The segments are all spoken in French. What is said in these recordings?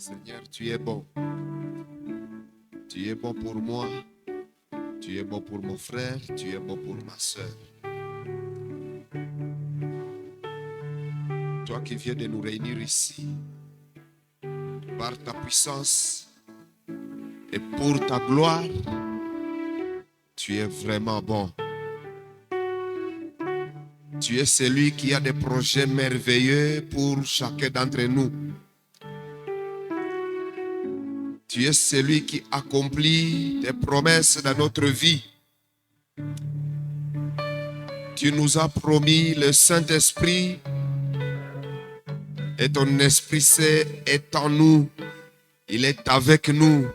Seigneur, tu es bon. Tu es bon pour moi. Tu es bon pour mon frère. Tu es bon pour ma soeur. Toi qui viens de nous réunir ici, par ta puissance et pour ta gloire, tu es vraiment bon. Tu es celui qui a des projets merveilleux pour chacun d'entre nous. Tu es celui qui accomplit tes promesses dans notre vie. Tu nous as promis le Saint-Esprit et ton Esprit Saint est en nous. Il est avec nous.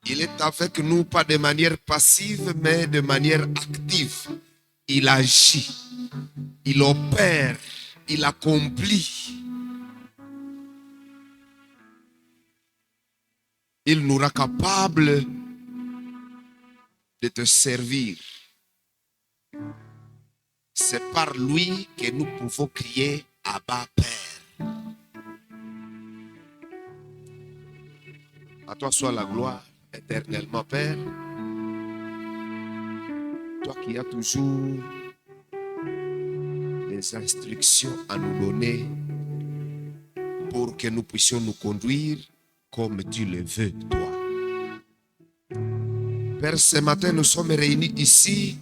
Il est avec nous pas de manière passive mais de manière active. Il agit, il opère, il accomplit. Il nous rend capable de te servir. C'est par lui que nous pouvons crier Abba Père. À toi soit la gloire éternellement, Père. Toi qui as toujours des instructions à nous donner pour que nous puissions nous conduire comme tu le veux, toi. Père, ce matin, nous sommes réunis ici.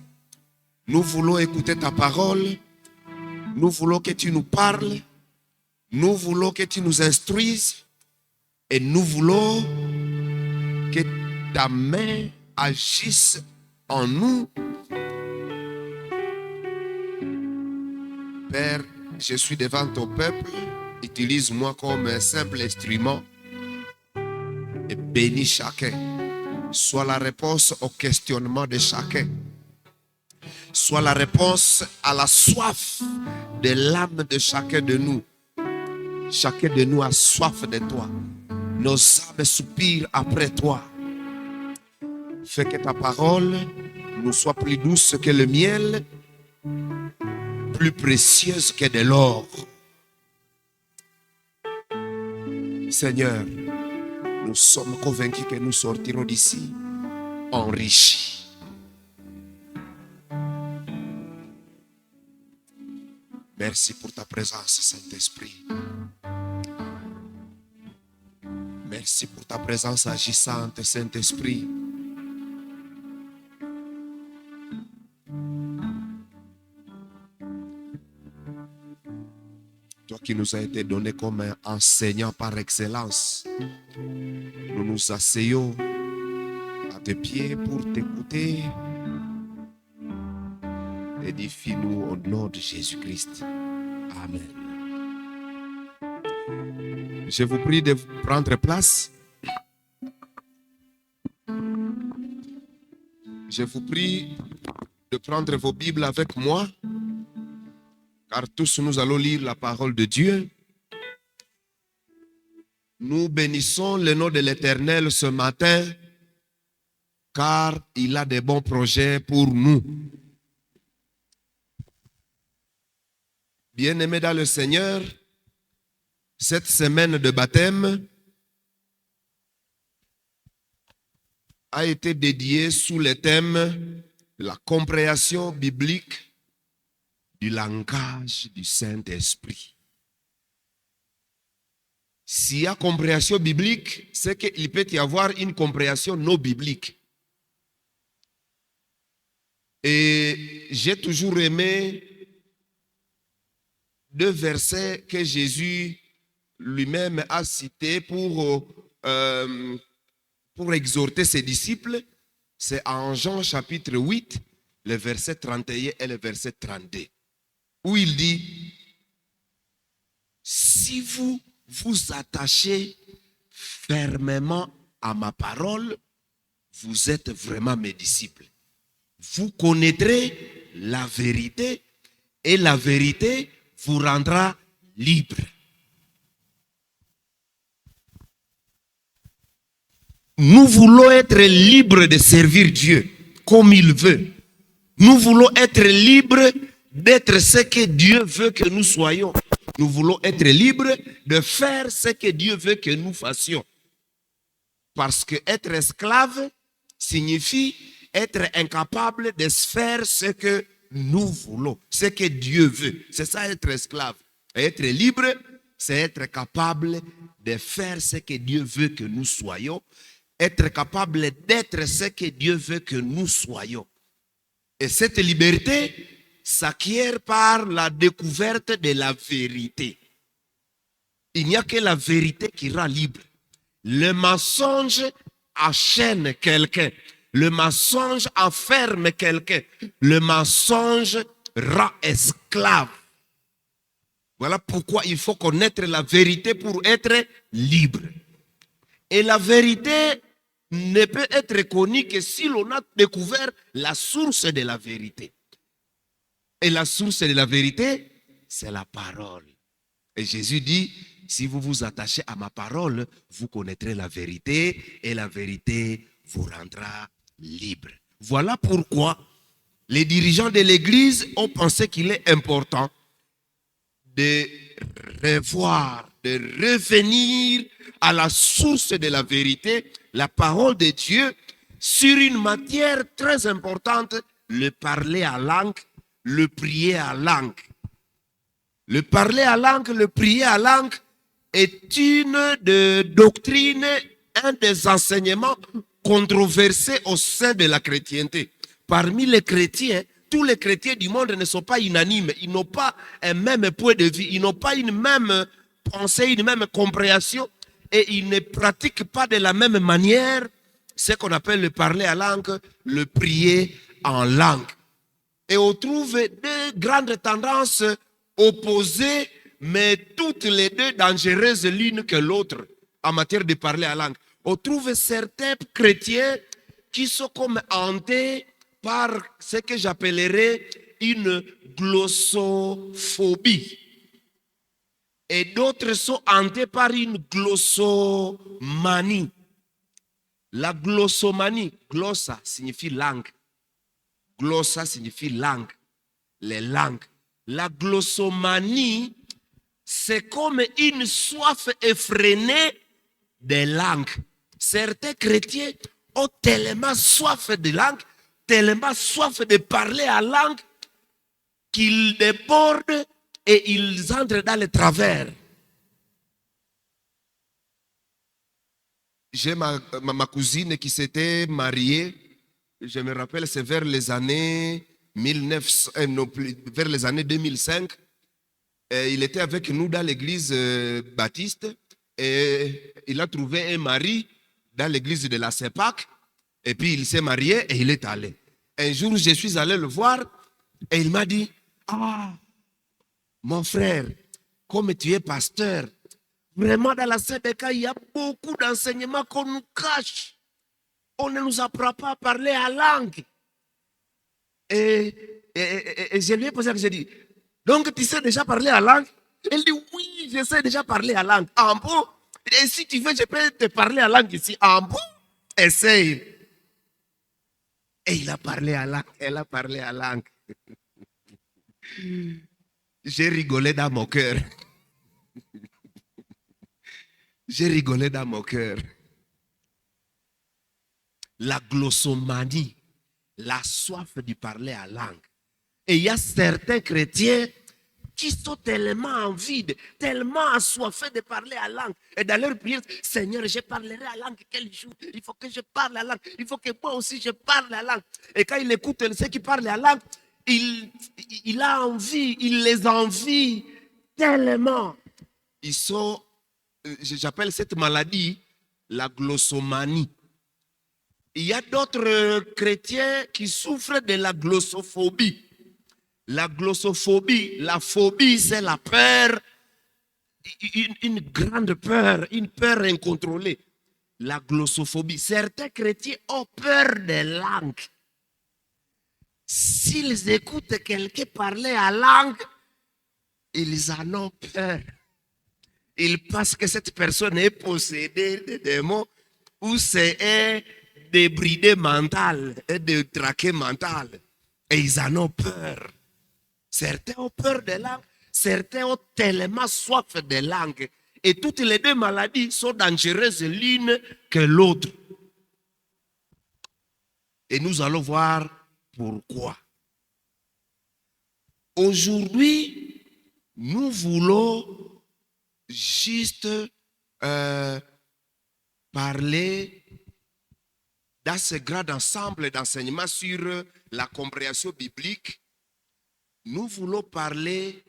Nous voulons écouter ta parole. Nous voulons que tu nous parles. Nous voulons que tu nous instruises. Et nous voulons que ta main agisse en nous. Père, je suis devant ton peuple. Utilise-moi comme un simple instrument. Et bénis chacun. Sois la réponse au questionnement de chacun. Sois la réponse à la soif de l'âme de chacun de nous. Chacun de nous a soif de toi. Nos âmes soupirent après toi. Fais que ta parole nous soit plus douce que le miel, plus précieuse que de l'or. Seigneur, nous sommes convaincus que nous sortirons d'ici enrichis. Merci pour ta présence, Saint-Esprit. Merci pour ta présence agissante, Saint-Esprit. Toi qui nous as été donné comme un enseignant par excellence, nous nous asseyons à tes pieds pour t'écouter. Édifie-nous au nom de Jésus-Christ. Amen. Je vous prie de prendre place. Je vous prie de prendre vos Bibles avec moi, car tous nous allons lire la parole de Dieu. Nous bénissons le nom de l'Éternel ce matin, car il a de bons projets pour nous. Bien-aimés dans le Seigneur, cette semaine de baptême a été dédiée sous le thème de la compréhension biblique du langage du Saint-Esprit. S'il y a compréhension biblique, c'est qu'il peut y avoir une compréhension non biblique. Et j'ai toujours aimé deux versets que Jésus lui-même a cités pour exhorter ses disciples. C'est en Jean chapitre 8, le verset 31 et le verset 32, où il dit: si vous vous attachez fermement à ma parole, vous êtes vraiment mes disciples. Vous connaîtrez la vérité et la vérité vous rendra libre. Nous voulons être libres de servir Dieu comme il veut. Nous voulons être libres d'être ce que Dieu veut que nous soyons. Nous voulons être libres de faire ce que Dieu veut que nous fassions. Parce que être esclave signifie être incapable de faire ce que nous voulons, ce que Dieu veut. C'est ça être esclave. Et être libre, c'est être capable de faire ce que Dieu veut que nous soyons. Être capable d'être ce que Dieu veut que nous soyons. Et cette liberté s'acquiert par la découverte de la vérité. Il n'y a que la vérité qui rend libre. Le mensonge enchaîne quelqu'un. Le mensonge enferme quelqu'un. Le mensonge rend esclave. Voilà pourquoi il faut connaître la vérité pour être libre. Et la vérité ne peut être connue que si l'on a découvert la source de la vérité. Et la source de la vérité, c'est la parole. Et Jésus dit, si vous vous attachez à ma parole, vous connaîtrez la vérité et la vérité vous rendra libre. Voilà pourquoi les dirigeants de l'Église ont pensé qu'il est important de revoir, de revenir à la source de la vérité, la parole de Dieu, sur une matière très importante, le parler à langue, le prier à langue. Le parler à langue, le prier à langue est une doctrine, un des enseignements controversés au sein de la chrétienté. Parmi les chrétiens, tous les chrétiens du monde ne sont pas unanimes. Ils n'ont pas un même point de vue. Ils n'ont pas une même pensée, une même compréhension. Et ils ne pratiquent pas de la même manière ce qu'on appelle le parler à langue, le prier en langue. Et on trouve deux grandes tendances opposées, mais toutes les deux dangereuses l'une que l'autre en matière de parler à langue. On trouve certains chrétiens qui sont comme hantés par ce que j'appellerais une glossophobie. Et d'autres sont hantés par une glossomanie. La glossomanie, glossa signifie langue. Glossa signifie langue, les langues. La glossomanie, c'est comme une soif effrénée des langues. Certains chrétiens ont tellement soif de langue, tellement soif de parler à langue, qu'ils débordent et ils entrent dans les travers. J'ai ma cousine qui s'était mariée. Je me rappelle, c'est vers les années 1900, vers les années 2005. Il était avec nous dans l'église baptiste et il a trouvé un mari dans l'église de la CEPAC et puis il s'est marié et il est allé. Un jour, je suis allé le voir et il m'a dit, « Ah, mon frère, comme tu es pasteur, vraiment dans la CEPAC, il y a beaucoup d'enseignements qu'on nous cache. On ne nous apprend pas à parler à langue. » Et je lui ai posé la question, j'ai dit, donc tu sais déjà parler à langue? Elle dit, oui, je sais déjà parler à langue. En bon? Et si tu veux, je peux te parler à langue ici. En bon? Essaye. Et il a parlé à langue, elle a parlé à langue. J'ai rigolé dans mon cœur. J'ai rigolé dans mon cœur. La glossomanie, la soif de parler à langue. Et il y a certains chrétiens qui sont tellement en vide, tellement assoiffés de parler à langue. Et dans leur prière, Seigneur, je parlerai à langue quel jour? Il faut que je parle à langue. Il faut que moi aussi je parle à langue. Et quand il écoute ceux qui parlent à langue, il a envie, il les envie tellement. Ils sont, j'appelle cette maladie la glossomanie. Il y a d'autres chrétiens qui souffrent de la glossophobie. La glossophobie, la phobie, c'est la peur, une grande peur, une peur incontrôlée. La glossophobie. Certains chrétiens ont peur des langues. S'ils écoutent quelqu'un parler à langue, ils en ont peur. Ils pensent que cette personne est possédée de démons ou c'est un débridé mental, un détraqué mental. Et ils en ont peur. Certains ont peur des langues, Certains ont tellement soif de langue. Et toutes les deux maladies sont dangereuses l'une que l'autre. Et nous allons voir pourquoi. Aujourd'hui, nous voulons juste parler dans ce grand ensemble d'enseignements sur la compréhension biblique. Nous voulons parler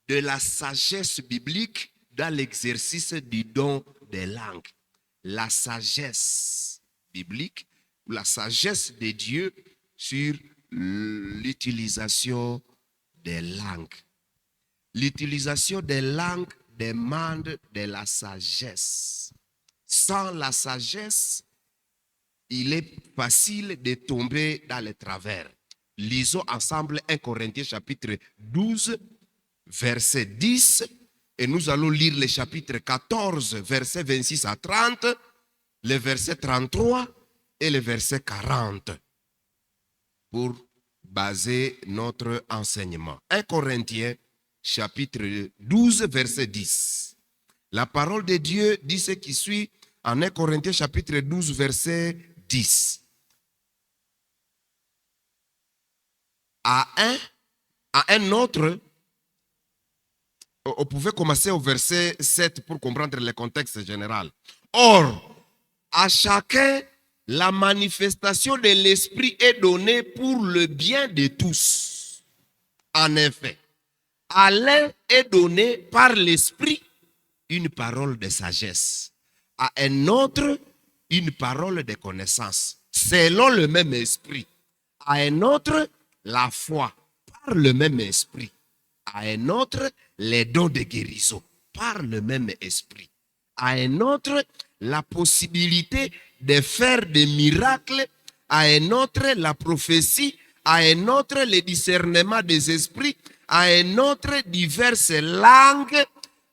de la sagesse biblique dans l'exercice du don des langues. La sagesse biblique, la sagesse de Dieu sur l'utilisation des langues. L'utilisation des langues demande de la sagesse. Sans la sagesse, il est facile de tomber dans les travers. Lisons ensemble 1 Corinthiens chapitre 12, verset 10, et nous allons lire le chapitre 14, verset 26 à 30, le verset 33 et le verset 40 pour baser notre enseignement. 1 Corinthiens chapitre 12, verset 10. La parole de Dieu dit ce qui suit en 1 Corinthiens chapitre 12, verset 10. À un autre, on pouvait commencer au verset 7 pour comprendre le contexte général. Or, à chacun, la manifestation de l'Esprit est donnée pour le bien de tous. En effet, à l'un est donné par l'Esprit une parole de sagesse, à un autre une parole de connaissance, selon le même Esprit, à un autre la foi, par le même Esprit, à un autre les dons de guérison, par le même Esprit, à un autre la possibilité de faire des miracles, à un autre la prophétie, à un autre le discernement des esprits, à un autre diverses langues,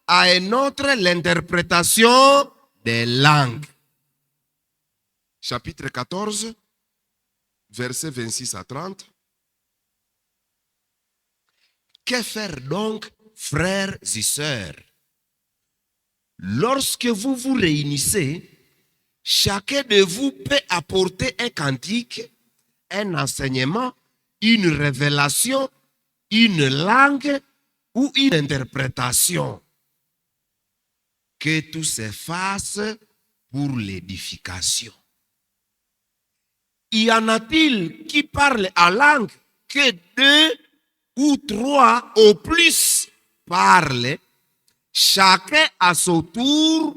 à un autre l'interprétation des langues. Chapitre 14, versets 26 à 30. Que faire donc, frères et sœurs? Lorsque vous vous réunissez, chacun de vous peut apporter un cantique, un enseignement, une révélation, une langue ou une interprétation. Que tout se fasse pour l'édification. Y en a-t-il qui parlent en langue que 2 ou 3 au plus parlent, chacun à son tour,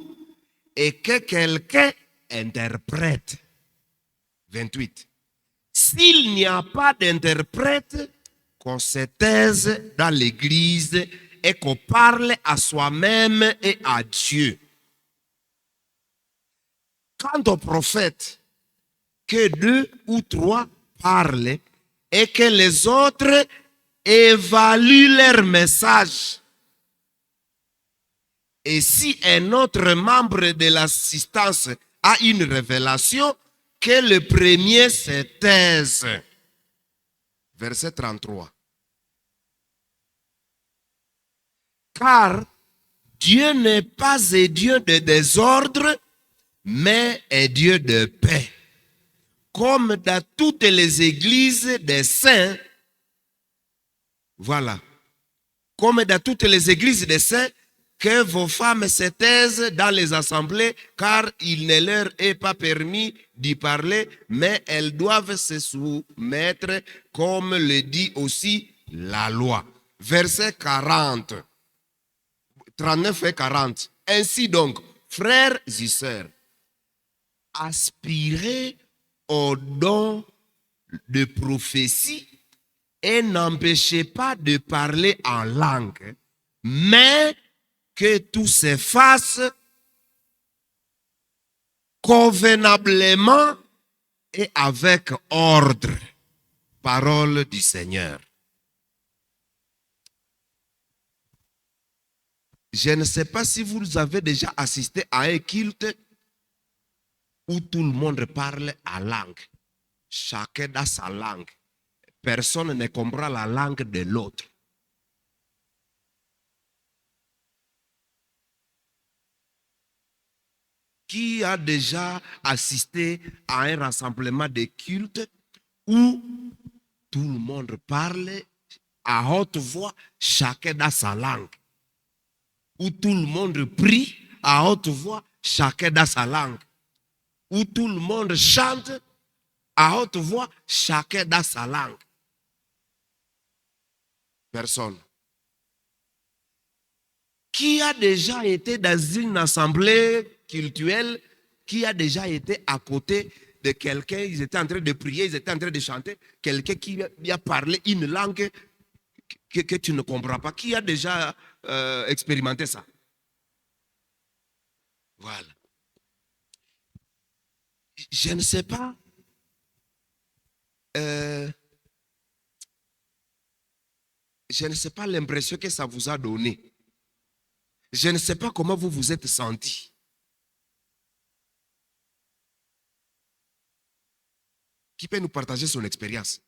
et que quelqu'un interprète. 28. S'il n'y a pas d'interprète, qu'on se taise dans l'église et qu'on parle à soi-même et à Dieu. Quant au prophète, que 2 ou 3 parlent et que les autres évaluent leur message. Et si un autre membre de l'assistance a une révélation, que le premier se taise. Verset 33. Car Dieu n'est pas un Dieu de désordre, mais un Dieu de paix. Comme dans toutes les églises des saints, voilà, comme dans toutes les églises des saints, que vos femmes se taisent dans les assemblées, car il ne leur est pas permis d'y parler, mais elles doivent se soumettre, comme le dit aussi la loi. Verset 40, 39 et 40. Ainsi donc, frères et sœurs, aspirez au don de prophétie et n'empêchez pas de parler en langue, mais que tout se fasse convenablement et avec ordre. Parole du Seigneur. Je ne sais pas si vous avez déjà assisté à un culte où tout le monde parle en langue. Chacun dans sa langue. Personne ne comprend la langue de l'autre. Qui a déjà assisté à un rassemblement de culte où tout le monde parle à haute voix, chacun dans sa langue? Où tout le monde prie à haute voix, chacun dans sa langue? Où tout le monde chante à haute voix, chacun dans sa langue? Personne. Qui a déjà été dans une assemblée cultuelle, qui a déjà été à côté de quelqu'un, ils étaient en train de prier, ils étaient en train de chanter, quelqu'un qui a parlé une langue que tu ne comprends pas? Qui a déjà expérimenté ça? Voilà. Je ne sais pas. Je ne sais pas l'impression que ça vous a donné. Je ne sais pas comment vous vous êtes senti. Qui peut nous partager son expérience?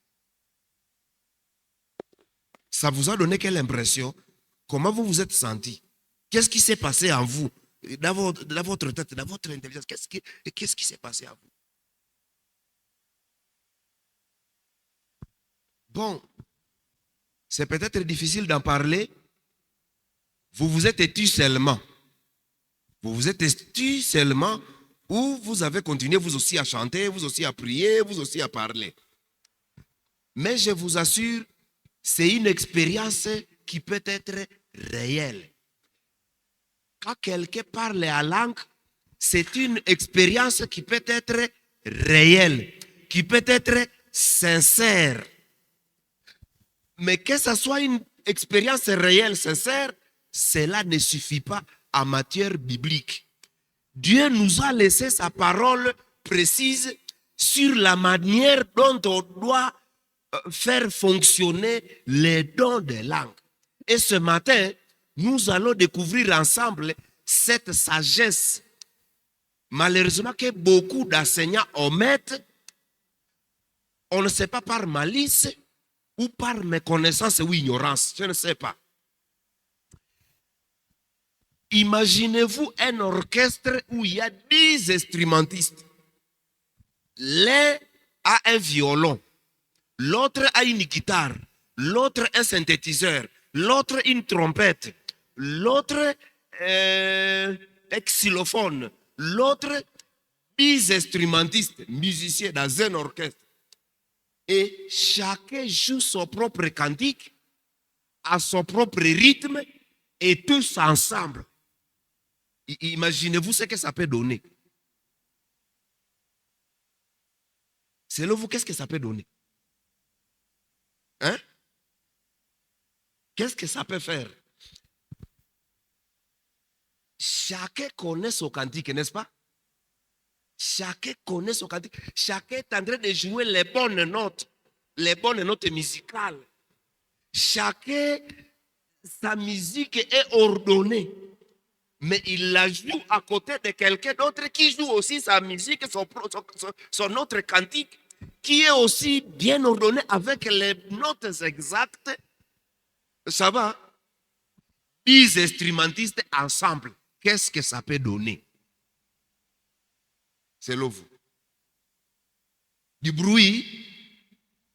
Ça vous a donné quelle impression? Comment vous vous êtes senti? Qu'est-ce qui s'est passé en vous? Dans votre tête, dans votre intelligence, qu'est-ce qui s'est passé en vous? Bon, c'est peut-être difficile d'en parler. Vous vous êtes têtu seulement. Vous vous êtes têtu seulement, ou vous avez continué vous aussi à chanter, vous aussi à prier, vous aussi à parler. Mais je vous assure, c'est une expérience qui peut être réelle. Quand quelqu'un parle en langue, c'est une expérience qui peut être réelle, qui peut être sincère. Mais que ce soit une expérience réelle, sincère, cela ne suffit pas en matière biblique. Dieu nous a laissé sa parole précise sur la manière dont on doit faire fonctionner les dons des langues. Et ce matin, nous allons découvrir ensemble cette sagesse. Malheureusement que beaucoup d'enseignants omettent, on ne sait pas par malice ou par méconnaissance ou ignorance, je ne sais pas. Imaginez-vous un orchestre où il y a 10 instrumentistes. L'un a un violon, l'autre a une guitare, l'autre un synthétiseur, l'autre une trompette, l'autre un xylophone, l'autre 10 instrumentistes, musiciens dans un orchestre. Et chacun joue son propre cantique, à son propre rythme, et tous ensemble. Imaginez-vous ce que ça peut donner. Selon vous, qu'est-ce que ça peut donner? Hein? Qu'est-ce que ça peut faire? Chacun connaît son cantique, n'est-ce pas? Chacun connaît son cantique. Chacun est en train de jouer les bonnes notes musicales. Chacun, sa musique est ordonnée. Mais il la joue à côté de quelqu'un d'autre qui joue aussi sa musique, son autre cantique, qui est aussi bien ordonné avec les notes exactes. Ça va? 10 instrumentistes ensemble. Qu'est-ce que ça peut donner? Selon vous? Du bruit,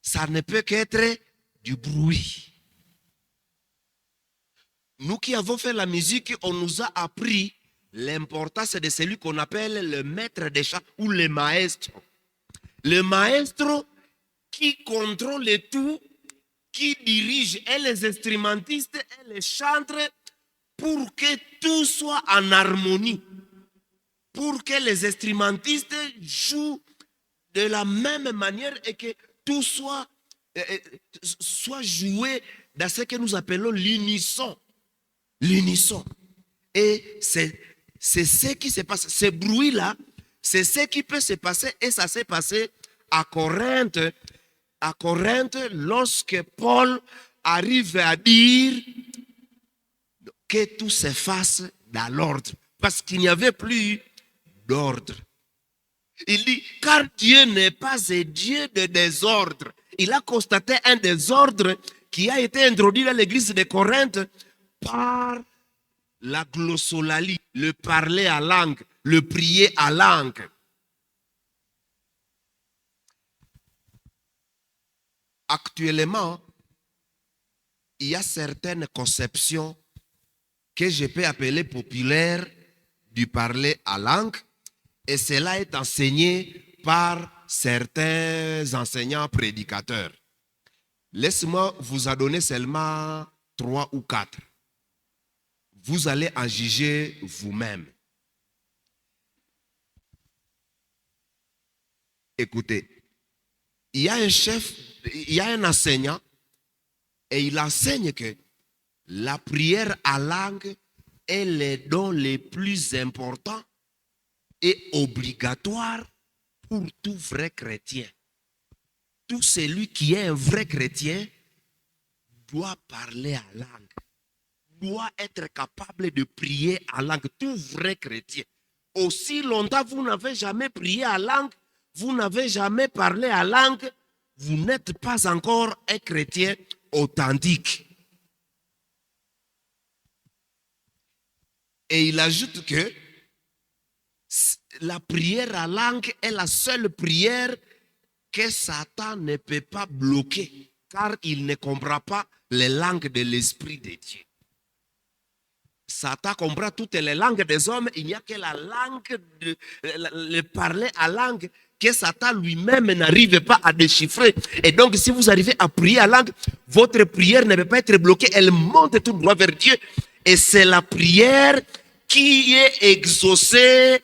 ça ne peut qu'être du bruit. Nous qui avons fait la musique, on nous a appris l'importance de celui qu'on appelle le maître des chants ou le maestro. Le maestro qui contrôle tout, qui dirige et les instrumentistes et les chantres pour que tout soit en harmonie. Pour que les instrumentistes jouent de la même manière et que tout soit joué dans ce que nous appelons l'unisson. L'unisson. Et c'est ce qui se passe. Ce bruit-là, c'est ce qui peut se passer. Et ça s'est passé à Corinthe. À Corinthe, lorsque Paul arrive à dire que tout se fasse dans l'ordre. Parce qu'il n'y avait plus d'ordre. Il dit, car Dieu n'est pas un Dieu de désordre. Il a constaté un désordre qui a été introduit dans l'église de Corinthe par la glossolalie, le parler à langue, le prier à langue. Actuellement, il y a certaines conceptions que je peux appeler populaires du parler à langue, et cela est enseigné par certains enseignants prédicateurs. Laisse-moi vous en donner seulement 3 ou 4. Vous allez en juger vous-même. Écoutez, il y a un chef, il y a un enseignant, et il enseigne que la prière à langue est le don le plus important et obligatoire pour tout vrai chrétien. Tout celui qui est un vrai chrétien doit parler à langue, doit être capable de prier à langue. Tout vrai chrétien. Aussi longtemps vous n'avez jamais prié à langue, vous n'avez jamais parlé à langue, vous n'êtes pas encore un chrétien authentique. Et il ajoute que la prière à langue est la seule prière que Satan ne peut pas bloquer, car il ne comprend pas les langues de l'Esprit de Dieu. Satan comprend toutes les langues des hommes, il n'y a que la langue, le parler à langue, que Satan lui-même n'arrive pas à déchiffrer. Et donc, si vous arrivez à prier à langue, votre prière ne peut pas être bloquée, elle monte tout droit vers Dieu. Et c'est la prière qui est exaucée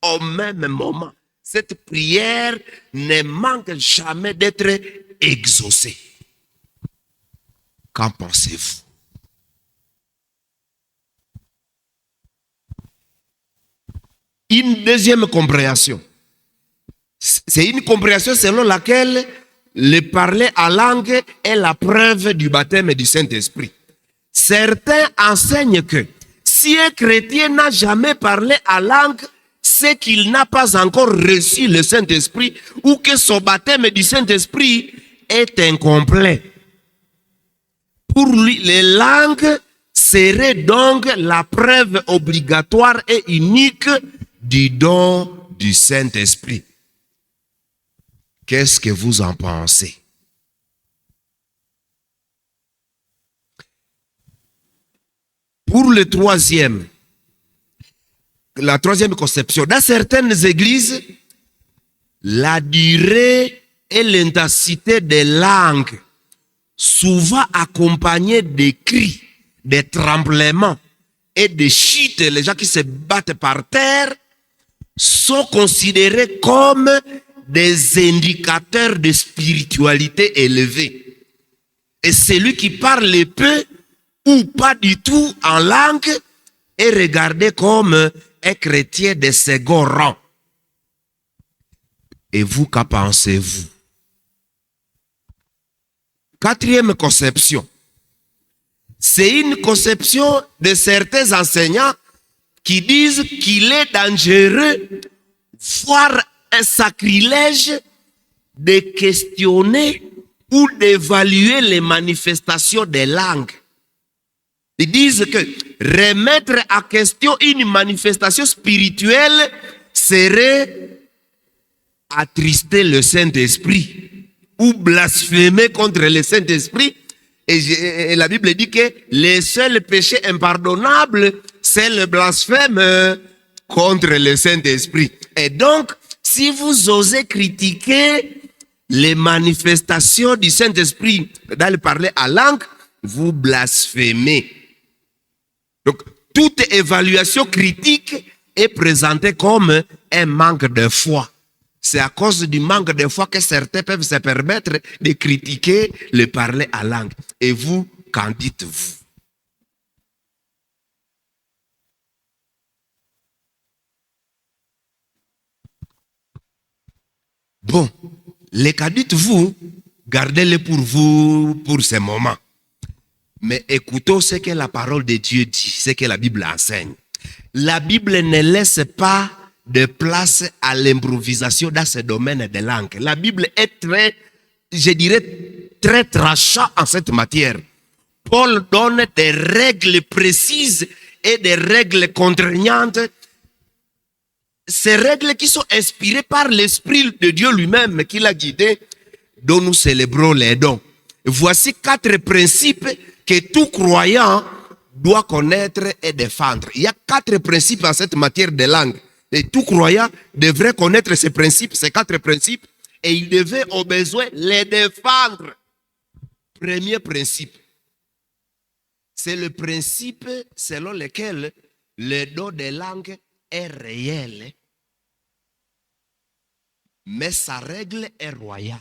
au même moment. Cette prière ne manque jamais d'être exaucée. Qu'en pensez-vous? Une deuxième compréhension. C'est une compréhension selon laquelle le parler à langue est la preuve du baptême du Saint-Esprit. Certains enseignent que si un chrétien n'a jamais parlé à langue, c'est qu'il n'a pas encore reçu le Saint-Esprit ou que son baptême du Saint-Esprit est incomplet. Pour lui, les langues seraient donc la preuve obligatoire et unique du don du Saint-Esprit. Qu'est-ce que vous en pensez? Pour la troisième conception, dans certaines églises, la durée et l'intensité des langues, souvent accompagnées de cris, de tremblements et de chutes, les gens qui se battent par terre, sont considérés comme des indicateurs de spiritualité élevée. Et celui qui parle peu ou pas du tout en langue est regardé comme un chrétien de second rang. Et vous, qu'en pensez-vous? Quatrième conception. C'est une conception de certains enseignants qui disent qu'il est dangereux, voire un sacrilège, de questionner ou d'évaluer les manifestations des langues. Ils disent que remettre en question une manifestation spirituelle serait attrister le Saint-Esprit ou blasphémer contre le Saint-Esprit. Et la Bible dit que le seul péché impardonnable, c'est le blasphème contre le Saint-Esprit. Et donc, si vous osez critiquer les manifestations du Saint-Esprit dans le parler à langue, vous blasphémez. Donc, toute évaluation critique est présentée comme un manque de foi. C'est à cause du manque de foi que certains peuvent se permettre de critiquer le parler à langue. Et vous, qu'en dites-vous? Bon, les qu'en dites-vous, gardez-les pour vous pour ces moments. Mais écoutons ce que la parole de Dieu dit, ce que la Bible enseigne. La Bible ne laisse pas de place à l'improvisation dans ce domaine de langue. La Bible est très, je dirais, très tranchant en cette matière. Paul donne des règles précises et des règles contraignantes. Ces règles qui sont inspirées par l'Esprit de Dieu lui-même qui l'a guidé, dont nous célébrons les dons. Voici 4 principes que tout croyant doit connaître et défendre. Il y a 4 principes en cette matière de langue. Et tout croyant devrait connaître ces principes, ces 4 principes, et il devait au besoin les défendre. Premier principe, c'est le principe selon lequel le don des langues est réel, mais sa règle est royale.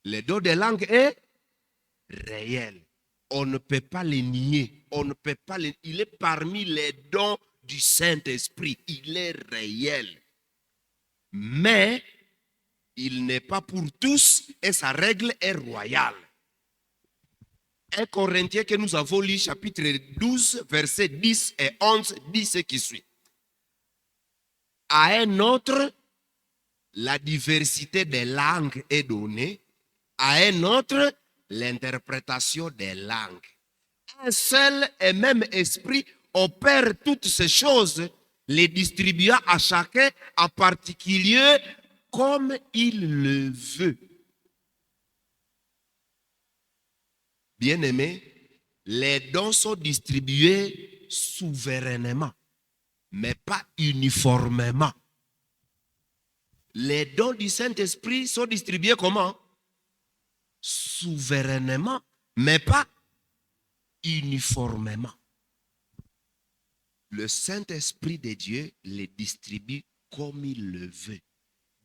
Le don des langues est réel. On ne peut pas le nier. On ne peut pas le... Il est parmi les dons du Saint-Esprit. Il est réel. Mais il n'est pas pour tous et sa règle est royale. 1 Corinthiens que nous avons lu, chapitre 12, versets 10 et 11, dit ce qui suit. À un autre, la diversité des langues est donnée. À un autre, l'interprétation des langues. Un seul et même esprit opère toutes ces choses, les distribuant à chacun en particulier comme il le veut. Bien-aimés, les dons sont distribués souverainement, mais pas uniformément. Les dons du Saint-Esprit sont distribués comment? Souverainement, mais pas uniformément. Le Saint-Esprit de Dieu les distribue comme il le veut.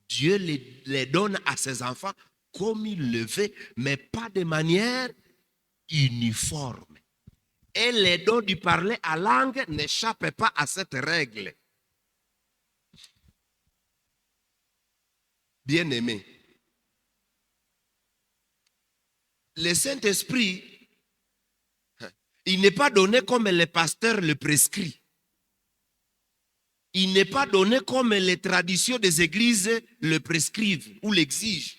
Dieu les donne à ses enfants comme il le veut, mais pas de manière uniforme. Et les dons du parler à langue n'échappent pas à cette règle. Bien-aimés, le Saint-Esprit, il n'est pas donné comme les pasteurs le prescrivent. Il n'est pas donné comme les traditions des églises le prescrivent ou l'exigent.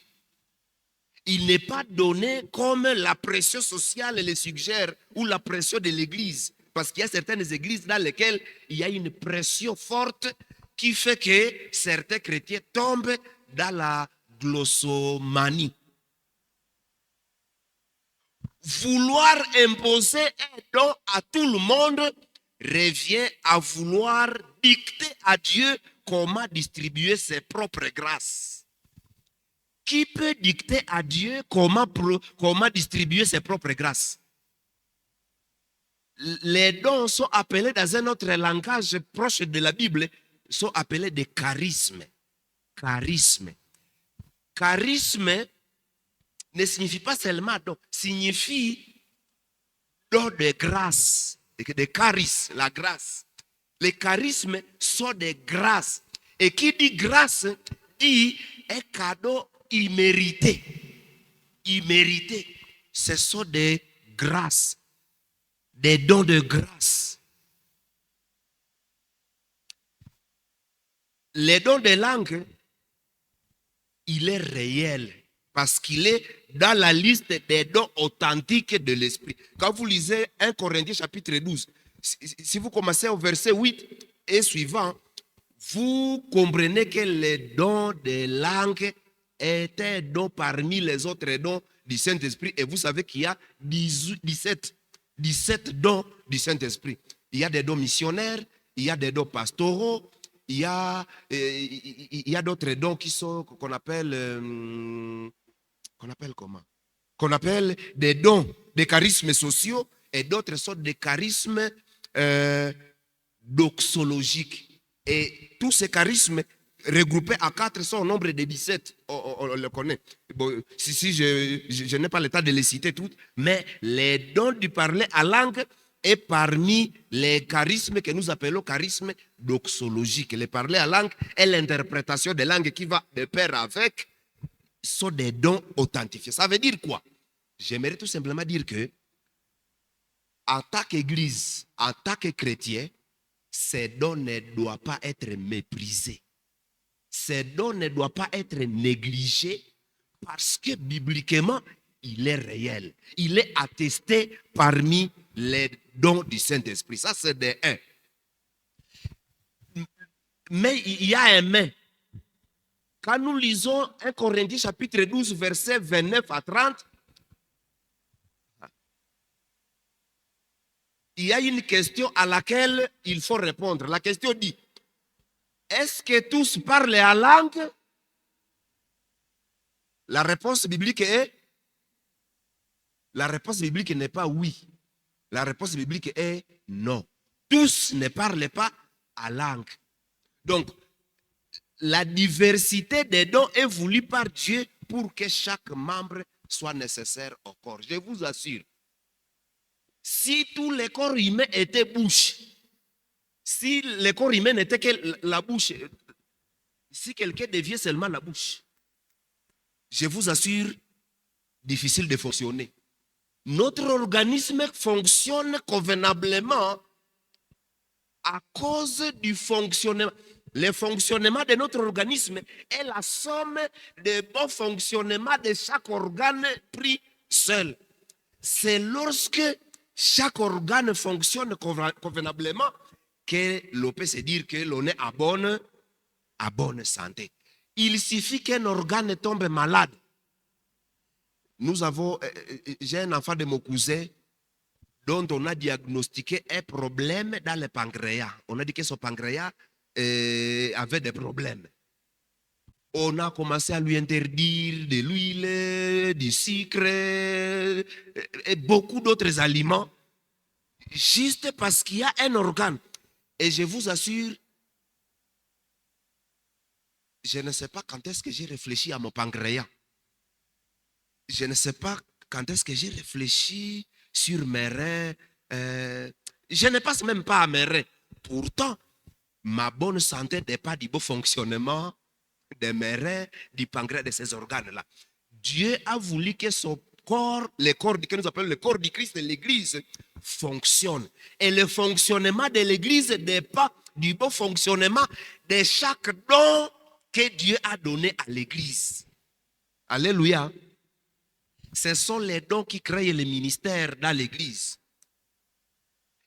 Il n'est pas donné comme la pression sociale le suggère ou la pression de l'église. Parce qu'il y a certaines églises dans lesquelles il y a une pression forte qui fait que certains chrétiens tombent dans la glossomanie. Vouloir imposer un don à tout le monde revient à vouloir dicter à Dieu comment distribuer ses propres grâces. Qui peut dicter à Dieu comment distribuer ses propres grâces? Les dons sont appelés dans un autre langage proche de la Bible, sont appelés des charismes. Charisme. Charisme ne signifie pas seulement don, signifie don de grâce, de charisme, la grâce. Les charismes sont des grâces. Et qui dit grâce, dit un cadeau immérité. Immérité. Ce sont des grâces, des dons de grâce. Les dons de langue, il est réel parce qu'il est dans la liste des dons authentiques de l'Esprit. Quand vous lisez 1 Corinthiens chapitre 12, si vous commencez au verset 8 et suivant, vous comprenez que les dons de langue étaient dons parmi les autres dons du Saint-Esprit. Et vous savez qu'il y a 17 dons du Saint-Esprit. Il y a des dons missionnaires, il y a des dons pastoraux, il y a d'autres dons qui sont qu'on appelle comment? Qu'on appelle des dons, des charismes sociaux, et d'autres sont des charismes doxologiques. Et tous ces charismes regroupés à 4 sont au nombre de 17. On le connaît. Bon, si je n'ai pas le temps de les citer toutes, mais les dons du parler à langue est parmi les charismes que nous appelons charismes doxologiques. Le parler à langue et l'interprétation des langues qui va de pair avec sont des dons authentifiés. Ça veut dire quoi? J'aimerais tout simplement dire que en tant qu'église, en tant que chrétien, ces dons ne doivent pas être méprisés. Ces dons ne doivent pas être négligés parce que bibliquement, il est réel. Il est attesté parmi les dons du Saint-Esprit. Ça, c'est des 1. Mais il y a un mais. Quand nous lisons 1 Corinthiens chapitre 12, versets 29 à 30, il y a une question à laquelle il faut répondre. La question dit, est-ce que tous parlent en langue? La réponse biblique n'est pas oui. La réponse biblique est non. Tous ne parlent pas en langue. Donc, la diversité des dons est voulue par Dieu pour que chaque membre soit nécessaire au corps. Je vous assure, si tous les corps humains étaient bouche, si les corps humains n'étaient que la bouche, si quelqu'un déviait seulement la bouche, je vous assure, difficile de fonctionner. Notre organisme fonctionne convenablement à cause du fonctionnement. Le fonctionnement de notre organisme est la somme des bons fonctionnements de chaque organe pris seul. C'est lorsque chaque organe fonctionne convenablement que l'on peut se dire que l'on est à bonne santé. Il suffit qu'un organe tombe malade. J'ai un enfant de mon cousin dont on a diagnostiqué un problème dans le pancréas. On a dit que son pancréas avait des problèmes. On a commencé à lui interdire de l'huile, du sucre et beaucoup d'autres aliments, juste parce qu'il y a un organe. Et je vous assure, je ne sais pas quand est-ce que j'ai réfléchi à mon pancréas. Je ne sais pas quand est-ce que j'ai réfléchi sur mes reins. Je ne pense même pas à mes reins. Pourtant, ma bonne santé n'est pas du bon fonctionnement de mes reins, du pancréas, de ces organes-là. Dieu a voulu que son corps, le corps que nous appelons le corps du Christ de l'Église, fonctionne. Et le fonctionnement de l'Église dépend du bon fonctionnement de chaque don que Dieu a donné à l'Église. Alléluia. Ce sont les dons qui créent le ministère dans l'Église.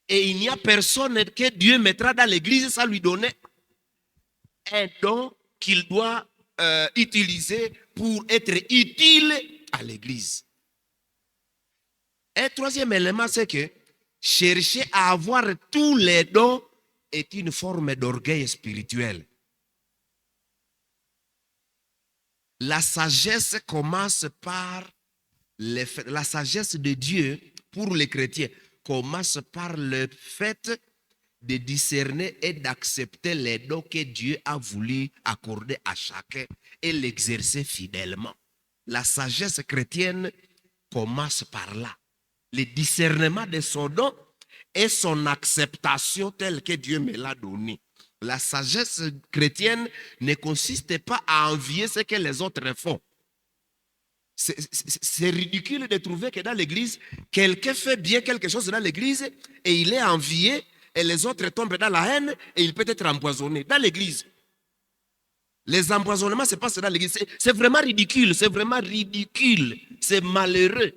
Et il n'y a personne que Dieu mettra dans l'Église sans lui donner un don qu'il doit utiliser pour être utile à l'Église. Un troisième élément, c'est que chercher à avoir tous les dons est une forme d'orgueil spirituel. La sagesse commence par la sagesse de Dieu pour les chrétiens commence par le fait de discerner et d'accepter les dons que Dieu a voulu accorder à chacun et l'exercer fidèlement. La sagesse chrétienne commence par là. Le discernement de son don et son acceptation telle que Dieu me l'a donné. La sagesse chrétienne ne consiste pas à envier ce que les autres font. C'est ridicule de trouver que dans l'église, quelqu'un fait bien quelque chose dans l'église et il est envié et les autres tombent dans la haine et il peut être empoisonné. Dans l'église, les empoisonnements se passent dans l'église. C'est vraiment ridicule, c'est malheureux.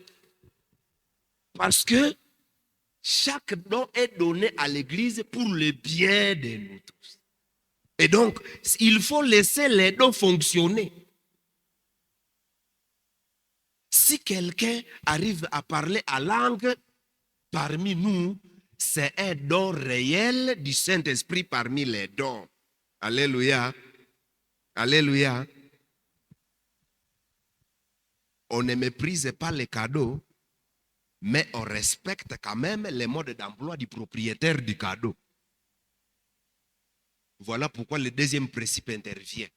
Parce que chaque don est donné à l'église pour le bien de nous tous. Et donc, il faut laisser les dons fonctionner. Si quelqu'un arrive à parler en langue parmi nous, c'est un don réel du Saint-Esprit parmi les dons. Alléluia. Alléluia. On ne méprise pas les cadeaux, mais on respecte quand même les modes d'emploi du propriétaire du cadeau. Voilà pourquoi le deuxième principe intervient.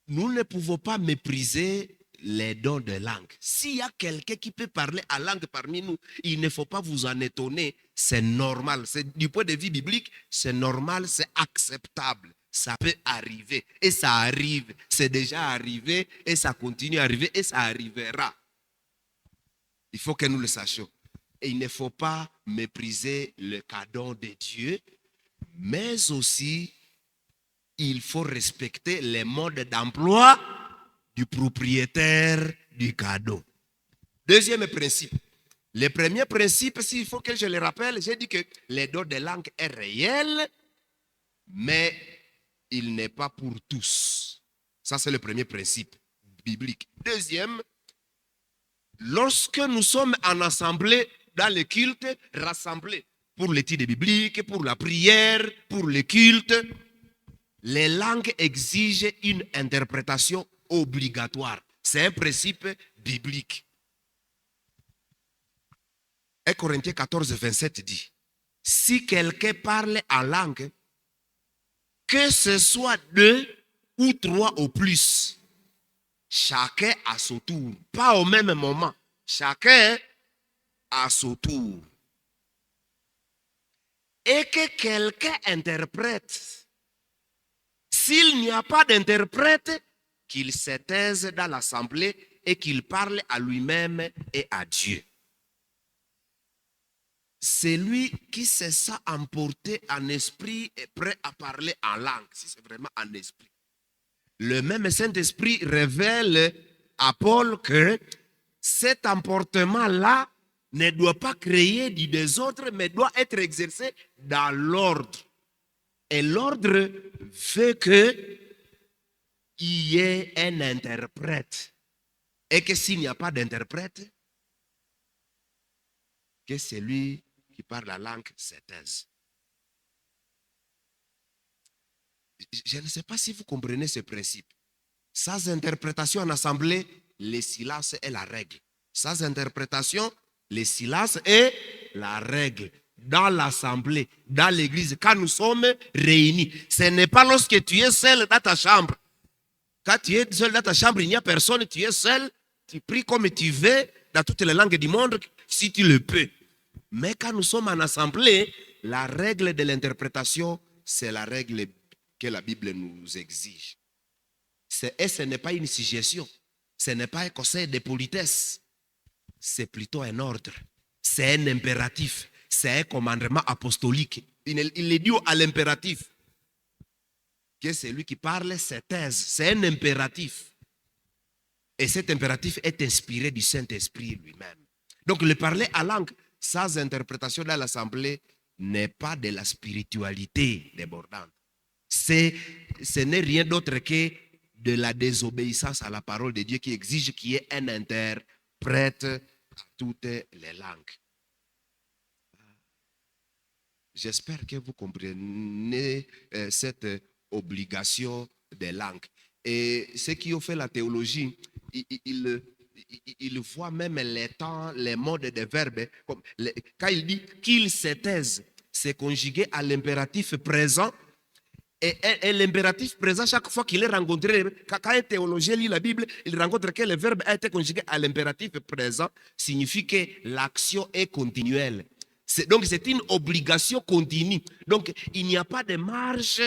Nous ne pouvons pas mépriser les dons de langue. S'il y a quelqu'un qui peut parler en langue parmi nous, il ne faut pas vous en étonner. C'est normal. Du point de vue biblique, c'est normal, c'est acceptable. Ça peut arriver. Et ça arrive. C'est déjà arrivé. Et ça continue à arriver. Et ça arrivera. Il faut que nous le sachions. Et il ne faut pas mépriser le cadeau de Dieu. Mais aussi, il faut respecter les modes d'emploi du propriétaire du cadeau. Deuxième principe. Le premier principe, s'il faut que je le rappelle, j'ai dit que le don de langue est réel, mais il n'est pas pour tous. Ça, c'est le premier principe biblique. Deuxième, lorsque nous sommes en assemblée dans le culte, rassemblés pour l'étude biblique, pour la prière, pour le culte, les langues exigent une interprétation obligatoire. C'est un principe biblique. 1 Corinthiens 14, 27 dit, si quelqu'un parle en langue, que ce soit 2 ou 3 ou plus, chacun à son tour, pas au même moment, chacun à son tour. Et que quelqu'un interprète. S'il n'y a pas d'interprète, qu'il se taise dans l'assemblée et qu'il parle à lui-même et à Dieu. C'est lui qui se sent emporté en esprit et prêt à parler en langue, si c'est vraiment en esprit. Le même Saint-Esprit révèle à Paul que cet emportement-là ne doit pas créer du désordre, mais doit être exercé dans l'ordre. Et l'ordre veut qu'il y ait un interprète. Et que s'il n'y a pas d'interprète, que celui qui parle la langue se taise. Je ne sais pas si vous comprenez ce principe. Sans interprétation en assemblée, le silence est la règle. Sans interprétation, le silence est la règle. Dans l'assemblée, dans l'église, quand nous sommes réunis, ce n'est pas lorsque tu es seul dans ta chambre. Quand tu es seul dans ta chambre, il n'y a personne, tu es seul, tu pries comme tu veux, dans toutes les langues du monde, si tu le peux. Mais quand nous sommes en assemblée, la règle de l'interprétation, c'est la règle que la Bible nous exige. Et ce n'est pas une suggestion, ce n'est pas un conseil de politesse, c'est plutôt un ordre, c'est un impératif, c'est un commandement apostolique. Il est dû à l'impératif. Que celui qui parle se taise, c'est un impératif. Et cet impératif est inspiré du Saint-Esprit lui-même. Donc le parler à langue sans interprétation dans l'assemblée n'est pas de la spiritualité débordante. Ce n'est rien d'autre que de la désobéissance à la parole de Dieu qui exige qu'il y ait un interprète à toutes les langues. J'espère que vous comprenez cette obligation des langues. Et ceux qui ont fait la théologie, ils voient même les temps, les modes des verbes. Quand il dit qu'il se taise, c'est conjugué à l'impératif présent. Et l'impératif présent, chaque fois qu'il est rencontré, quand un théologien lit la Bible, il rencontre que le verbe a été conjugué à l'impératif présent, signifie que l'action est continuelle. Donc c'est une obligation continue. Donc il n'y a pas de marge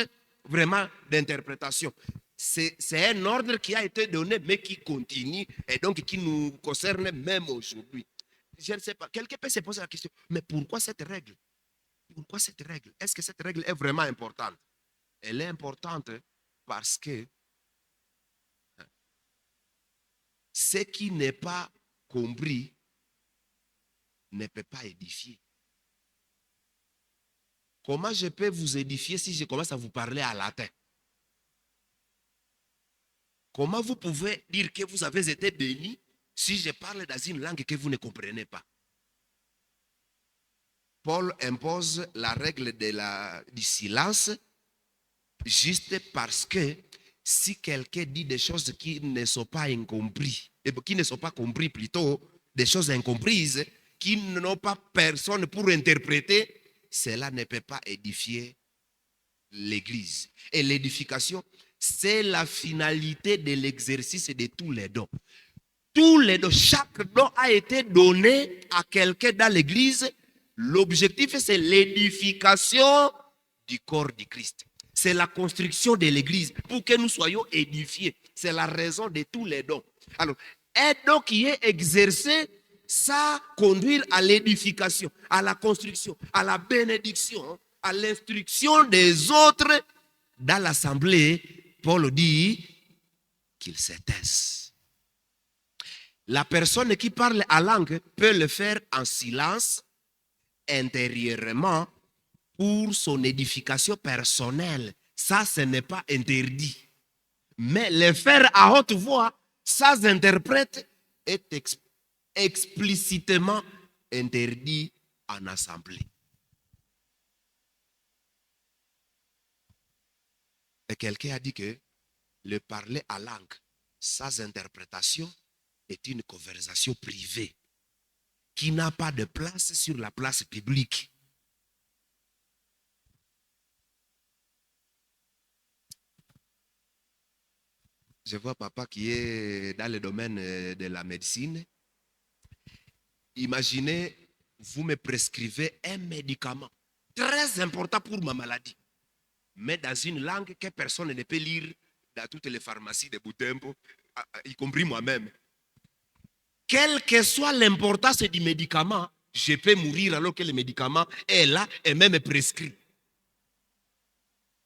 vraiment d'interprétation. C'est un ordre qui a été donné, mais qui continue et donc qui nous concerne même aujourd'hui. Je ne sais pas, quelqu'un peut se poser la question, mais pourquoi cette règle? Pourquoi cette règle? Est-ce que cette règle est vraiment importante? Elle est importante parce que ce qui n'est pas compris ne peut pas édifier. Comment je peux vous édifier si je commence à vous parler en latin? Comment vous pouvez dire que vous avez été béni si je parle dans une langue que vous ne comprenez pas? Paul impose la règle du silence juste parce que si quelqu'un dit des choses qui ne sont pas incomprises, qui ne sont pas comprises plutôt, des choses incomprises, qui n'ont pas personne pour interpréter, cela ne peut pas édifier l'Église. Et l'édification, c'est la finalité de l'exercice de tous les dons. Tous les dons, chaque don a été donné à quelqu'un dans l'Église. L'objectif, c'est l'édification du corps du Christ. C'est la construction de l'Église pour que nous soyons édifiés. C'est la raison de tous les dons. Alors, un don qui est exercé, ça conduit à l'édification, à la construction, à la bénédiction, à l'instruction des autres. Dans l'assemblée, Paul dit qu'il se taise. La personne qui parle à langue peut le faire en silence, intérieurement, pour son édification personnelle. Ça, ce n'est pas interdit. Mais le faire à haute voix, sans interprète, est explicitement interdit en assemblée. Et quelqu'un a dit que le parler à langue sans interprétation est une conversation privée qui n'a pas de place sur la place publique. Je vois papa qui est dans le domaine de la médecine. Imaginez, vous me prescrivez un médicament très important pour ma maladie, mais dans une langue que personne ne peut lire dans toutes les pharmacies de Butembo, y compris moi-même. Quelle que soit l'importance du médicament, je peux mourir alors que le médicament est là et même prescrit.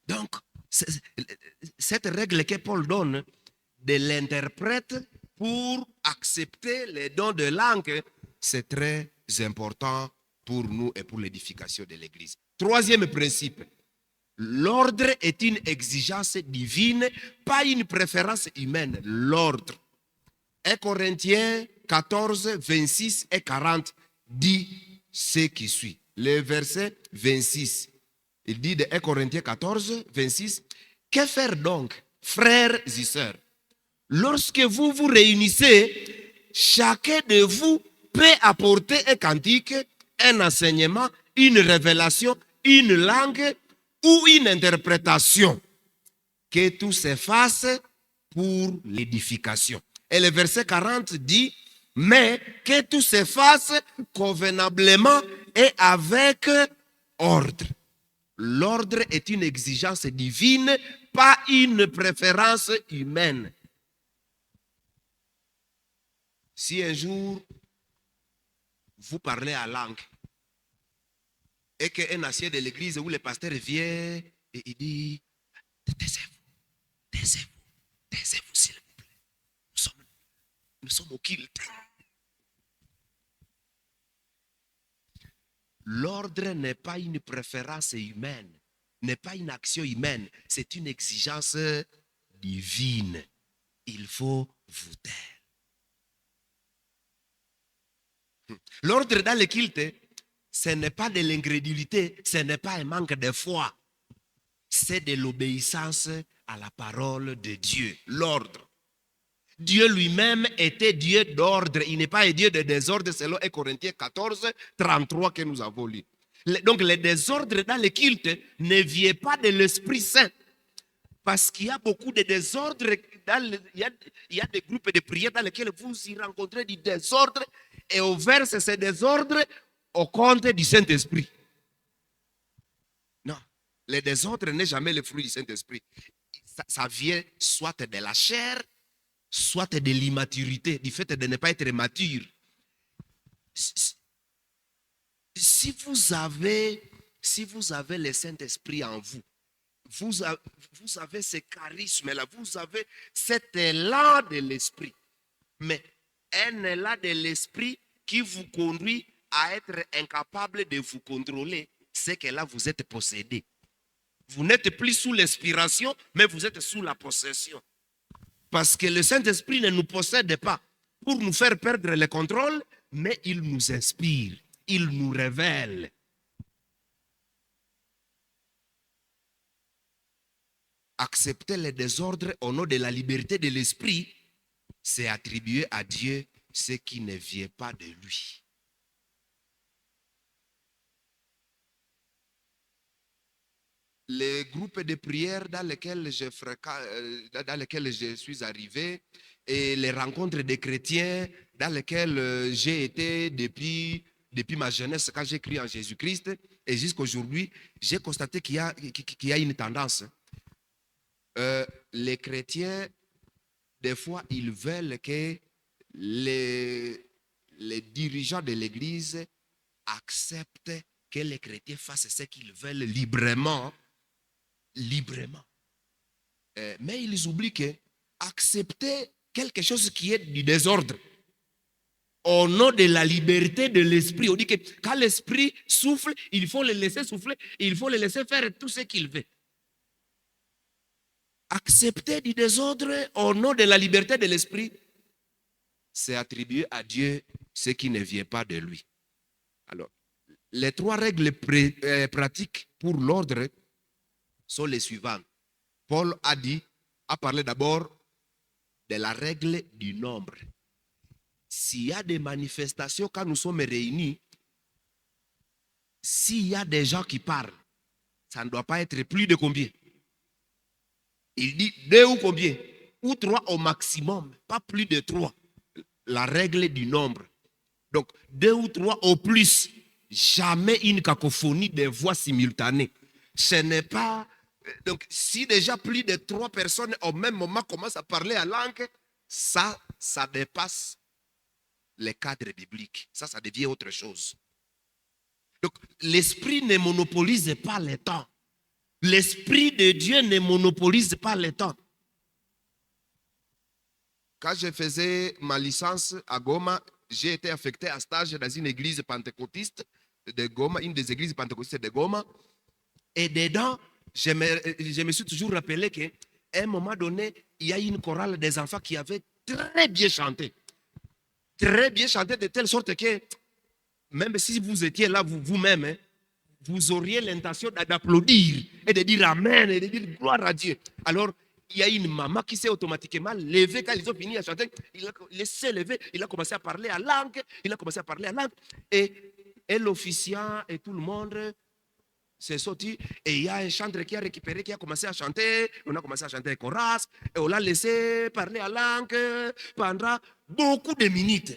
Donc, cette règle que Paul donne de l'interprète pour accepter les dons de langue, c'est très important pour nous et pour l'édification de l'Église. Troisième principe, l'ordre est une exigence divine, pas une préférence humaine. L'ordre. 1 Corinthiens 14, 26 et 40 dit ce qui suit. Le verset 26, il dit de 1 Corinthiens 14, 26, que faire donc, frères et sœurs? Lorsque vous vous réunissez, chacun de vous peut apporter un cantique, un enseignement, une révélation, une langue ou une interprétation. Que tout se fasse pour l'édification. Et le verset 40 dit, mais que tout se fasse convenablement et avec ordre. L'ordre est une exigence divine, pas une préférence humaine. Si un jour, vous parlez à langue et qu'un ancien de l'église où le pasteur vient et il dit, taisez-vous s'il vous plaît. Nous sommes au culte. L'ordre n'est pas une préférence humaine, n'est pas une action humaine, c'est une exigence divine. Il faut vous taire. L'ordre dans le culte, ce n'est pas de l'incrédulité, ce n'est pas un manque de foi. C'est de l'obéissance à la parole de Dieu, l'ordre. Dieu lui-même était Dieu d'ordre, il n'est pas un Dieu de désordre selon 1 Corinthiens 14, 33 que nous avons lu. Donc le désordre dans le culte ne vient pas de l'Esprit Saint. Parce qu'il y a beaucoup de désordre, il y a des groupes de prière dans lesquels vous y rencontrez du désordre et on verse ce désordre au compte du Saint-Esprit. Non, le désordre n'est jamais le fruit du Saint-Esprit. Ça vient soit de la chair, soit de l'immaturité, du fait de ne pas être mature. Si vous avez le Saint-Esprit en vous, vous avez ce charisme-là, vous avez cet élan de l'esprit. Mais un élan de l'esprit qui vous conduit à être incapable de vous contrôler, c'est que là, vous êtes possédé. Vous n'êtes plus sous l'inspiration, mais vous êtes sous la possession. Parce que le Saint-Esprit ne nous possède pas pour nous faire perdre le contrôle, mais il nous inspire, il nous révèle. Accepter le désordre au nom de la liberté de l'esprit, c'est attribuer à Dieu ce qui ne vient pas de lui. Les groupes de prière dans lesquels je suis arrivé et les rencontres des chrétiens dans lesquelles j'ai été depuis ma jeunesse quand j'ai cru en Jésus-Christ et jusqu'à aujourd'hui, j'ai constaté qu'il y a une tendance. Les chrétiens, des fois, ils veulent que les dirigeants de l'Église acceptent que les chrétiens fassent ce qu'ils veulent librement. Mais ils oublient que accepter quelque chose qui est du désordre, au nom de la liberté de l'esprit. On dit que quand l'esprit souffle, il faut le laisser souffler, il faut le laisser faire tout ce qu'il veut. Accepter du désordre au nom de la liberté de l'esprit, c'est attribuer à Dieu ce qui ne vient pas de lui. Alors, les 3 règles pratiques pour l'ordre sont les suivantes. Paul a parlé d'abord de la règle du nombre. S'il y a des manifestations quand nous sommes réunis, s'il y a des gens qui parlent, ça ne doit pas être plus de combien? Il dit 2 ou combien? Ou 3 au maximum, pas plus de 3. La règle du nombre. Donc 2 ou 3 au plus. Jamais une cacophonie de voix simultanées. Ce n'est pas... Donc si déjà plus de 3 personnes au même moment commencent à parler en langue, ça dépasse les cadres bibliques. Ça devient autre chose. Donc l'esprit ne monopolise pas le temps. L'esprit de Dieu ne monopolise pas le temps. Quand je faisais ma licence à Goma, j'ai été affecté à stage dans une église pentecôtiste de Goma, une des églises pentecôtistes de Goma. Et dedans, je me suis toujours rappelé qu'à un moment donné, il y a une chorale des enfants qui avait très bien chanté. Très bien chanté de telle sorte que, même si vous étiez là vous-même, vous auriez l'intention d'applaudir et de dire Amen et de dire gloire à Dieu. Alors, il y a une maman qui s'est automatiquement levée quand ils ont fini à chanter. Il s'est levé, il a commencé à parler en langue. Et l'officiant et tout le monde s'est sorti. Et il y a un chanteur qui a récupéré, qui a commencé à chanter. On a commencé à chanter chorus. Et on l'a laissé parler en langue pendant beaucoup de minutes.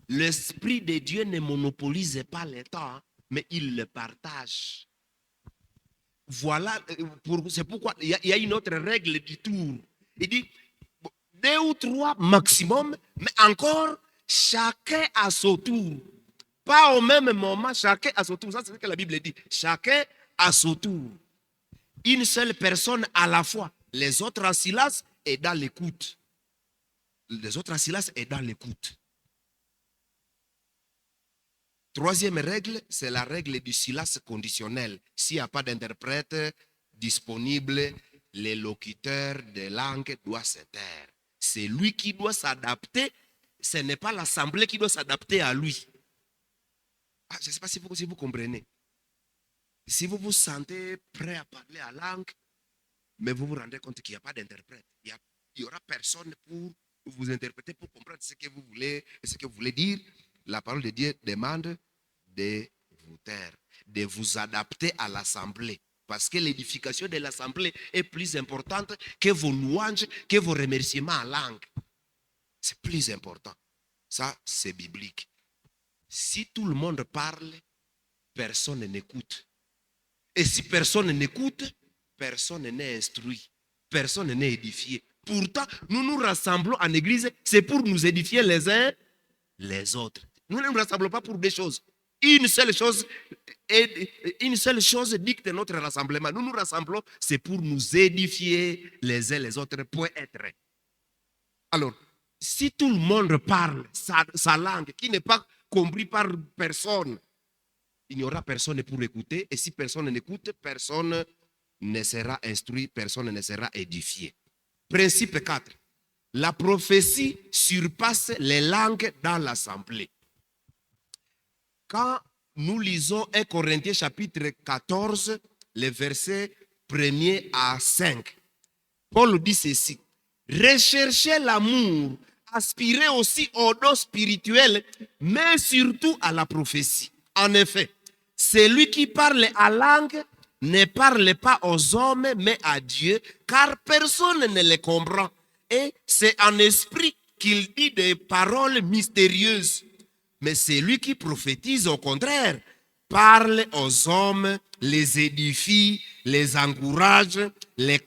L'Esprit de Dieu ne monopolise pas le temps, mais il le partage. Voilà, c'est pourquoi il y a une autre règle du tour. Il dit 2 ou 3 maximum, mais encore chacun à son tour. Pas au même moment, chacun à son tour. Ça, c'est ce que la Bible dit. Chacun à son tour. Une seule personne à la fois. Les autres en silence et dans l'écoute. Les autres en silence et dans l'écoute. 3e règle, c'est la règle du silence conditionnel. S'il n'y a pas d'interprète disponible, le locuteur de langue doit se taire. C'est lui qui doit s'adapter. Ce n'est pas l'assemblée qui doit s'adapter à lui. Je ne sais pas si vous comprenez. Si vous vous sentez prêt à parler en langue, mais vous vous rendez compte qu'il n'y a pas d'interprète. Il n'y aura personne pour vous interpréter, pour comprendre ce que vous voulez dire. La parole de Dieu demande de vous taire, de vous adapter à l'assemblée. Parce que l'édification de l'assemblée est plus importante que vos louanges, que vos remerciements en langue. C'est plus important. Ça, c'est biblique. Si tout le monde parle, personne n'écoute. Et si personne n'écoute, personne n'est instruit. Personne n'est édifié. Pourtant, nous nous rassemblons en église, c'est pour nous édifier les uns les autres. Nous ne nous rassemblons pas pour des choses. Une seule chose dicte notre rassemblement. Nous nous rassemblons, c'est pour nous édifier les uns les autres. Point être. Alors, si tout le monde parle sa langue, qui n'est pas compris par personne, il n'y aura personne pour écouter. Et si personne n'écoute, personne ne sera instruit, personne ne sera édifié. Principe 4. La prophétie surpasse les langues dans l'assemblée. Quand nous lisons 1 Corinthiens chapitre 14, les versets 1er à 5, Paul dit ceci. Recherchez l'amour, aspirez aussi aux dons spirituels, mais surtout à la prophétie. En effet, celui qui parle en langue ne parle pas aux hommes, mais à Dieu, car personne ne les comprend. Et c'est en esprit qu'il dit des paroles mystérieuses. Mais celui qui prophétise, au contraire, parle aux hommes, les édifie, les encourage, les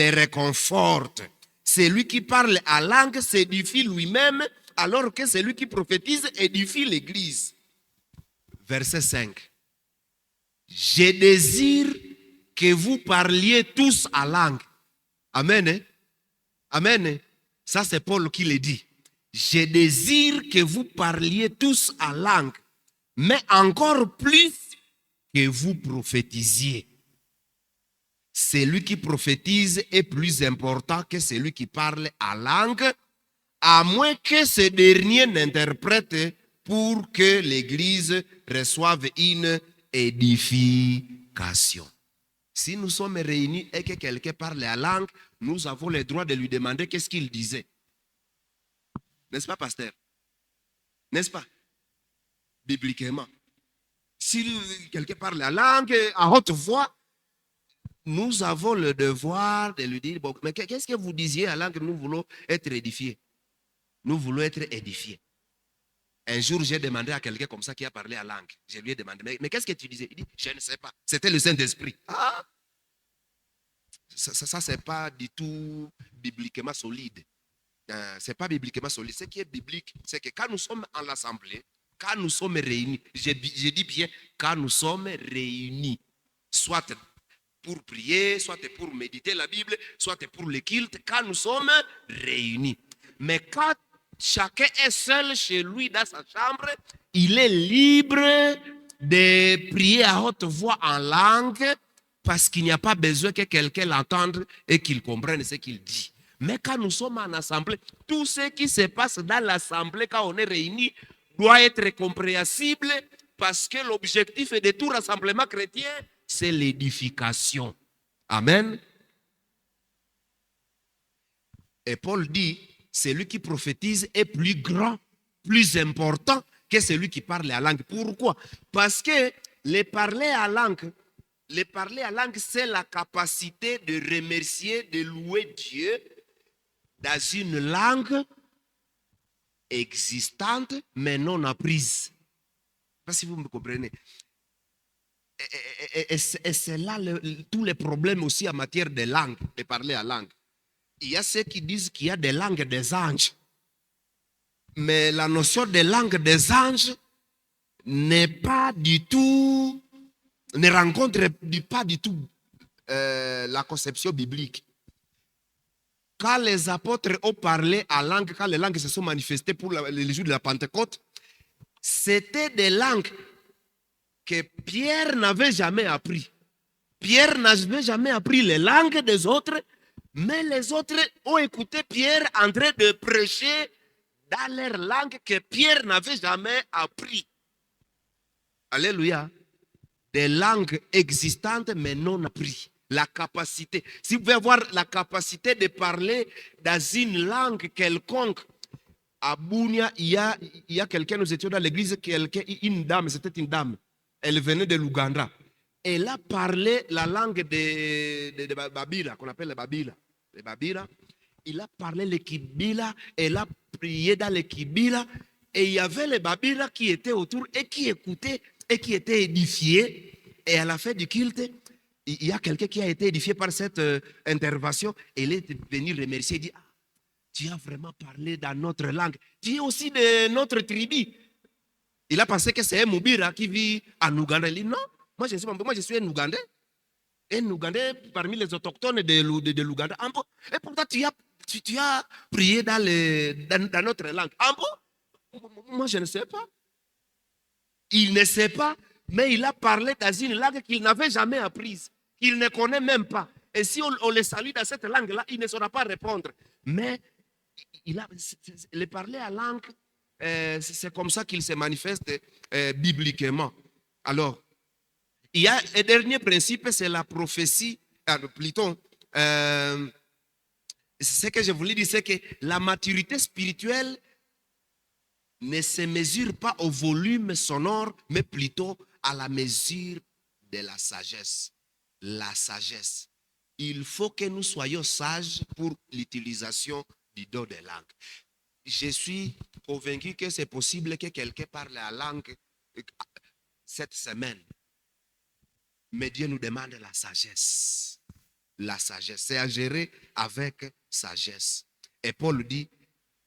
réconforte. Celui qui parle en langue s'édifie lui-même, alors que celui qui prophétise édifie l'Église. Verset 5. Je désire que vous parliez tous en langue. Amen. Amen. Ça, c'est Paul qui le dit. je désire que vous parliez tous en langue, mais encore plus que vous prophétisiez. Celui qui prophétise est plus important que celui qui parle en langue, à moins que ce dernier n'interprète pour que l'Église reçoive une édification. Si nous sommes réunis et que quelqu'un parle en langue, nous avons le droit de lui demander qu'est-ce qu'il disait. N'est-ce pas, pasteur? N'est-ce pas? Bibliquement. Si quelqu'un parle en langue à haute voix, nous avons le devoir de lui dire, bon, mais qu'est-ce que vous disiez en langue? Nous voulons être édifiés. Nous voulons être édifiés. Un jour, j'ai demandé à quelqu'un comme ça qui a parlé en langue. Je lui ai demandé, mais qu'est-ce que tu disais? Il dit, je ne sais pas. C'était le Saint-Esprit. Ah! Ça c'est pas du tout bibliquement solide. C'est pas bibliquement solide. Ce qui est biblique, c'est que quand nous sommes en l'assemblée, quand nous sommes réunis, je dis bien, quand nous sommes réunis, soit pour prier, soit pour méditer la Bible, soit pour le culte, quand nous sommes réunis. Mais quand chacun est seul chez lui dans sa chambre, il est libre de prier à haute voix en langue parce qu'il n'y a pas besoin que quelqu'un l'entende et qu'il comprenne ce qu'il dit. Mais quand nous sommes en assemblée, tout ce qui se passe dans l'assemblée quand on est réunis doit être compréhensible parce que l'objectif de tout rassemblement chrétien, c'est l'édification. Amen. Et Paul dit, celui qui prophétise est plus grand, plus important que celui qui parle la langue. Pourquoi? Parce que le parler à langue, c'est la capacité de remercier, de louer Dieu dans une langue existante mais non apprise. Je ne sais pas si vous me comprenez. Et c'est là tous les problèmes aussi en matière de langue, de parler à langue. Il y a ceux qui disent qu'il y a des langues des anges. Mais la notion de langue des anges n'est pas du tout, ne rencontre pas du tout la conception biblique. Quand les apôtres ont parlé en langue, quand les langues se sont manifestées pour le jour de la Pentecôte, c'était des langues que Pierre n'avait jamais appris. Pierre n'avait jamais appris les langues des autres, mais les autres ont écouté Pierre en train de prêcher dans leur langue que Pierre n'avait jamais appris. Alléluia. Des langues existantes mais non apprises. La capacité. Si vous pouvez avoir la capacité de parler dans une langue quelconque, à Bounia, il y a quelqu'un, nous étions dans l'église, une dame, c'était une dame. Elle venait de l'Ouganda. Elle a parlé la langue de Babila, qu'on appelle les Babila. Les Babila. Il a parlé le Kibila, elle a prié dans le Kibila, et il y avait les Babila qui étaient autour et qui écoutaient et qui étaient édifiés. Et à la fin du culte, il y a quelqu'un qui a été édifié par cette intervention. Elle est venue remercier et dit, ah, tu as vraiment parlé dans notre langue. Tu es aussi de notre tribu. Il a pensé que c'est un Moubira qui vit en Ouganda. Il dit, non, moi je suis un Ougandais. Un Ougandais parmi les autochtones de l'Ouganda. Et pourtant, tu as prié dans notre langue. Moi, je ne sais pas. Il ne sait pas, mais il a parlé dans une langue qu'il n'avait jamais apprise, qu'il ne connaît même pas. Et si on le salue dans cette langue-là, il ne saura pas répondre. Mais le parler à langue, c'est comme ça qu'il se manifeste bibliquement. Alors, il y a un dernier principe, c'est la prophétie. Plutôt, ce que je voulais dire, c'est que la maturité spirituelle ne se mesure pas au volume sonore, mais plutôt à la mesure de la sagesse. La sagesse. Il faut que nous soyons sages pour l'utilisation du don des langues. Je suis convaincu que c'est possible que quelqu'un parle la langue cette semaine. Mais Dieu nous demande la sagesse. La sagesse, c'est à gérer avec sagesse. Et Paul dit,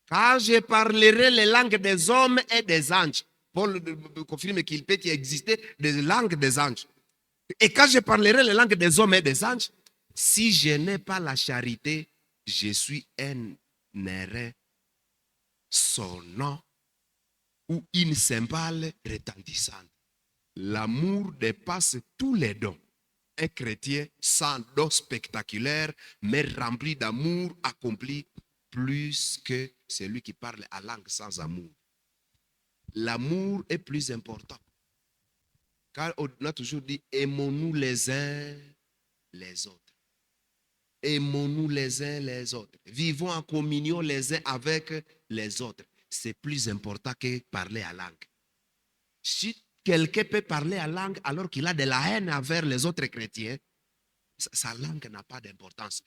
quand je parlerai les langues des hommes et des anges. Paul confirme qu'il peut y exister des langues des anges. Et quand je parlerai les langues des hommes et des anges, si je n'ai pas la charité, je suis un erreur son nom ou une cymbale retentissante. L'amour dépasse tous les dons. Un chrétien sans don spectaculaire, mais rempli d'amour, accomplit plus que celui qui parle à langue sans amour. L'amour est plus important. Car on a toujours dit, aimons-nous les uns les autres. Aimons-nous les uns les autres. Vivons en communion les uns avec les autres. C'est plus important que parler à langue. Si quelqu'un peut parler à langue alors qu'il a de la haine envers les autres chrétiens, sa langue n'a pas d'importance.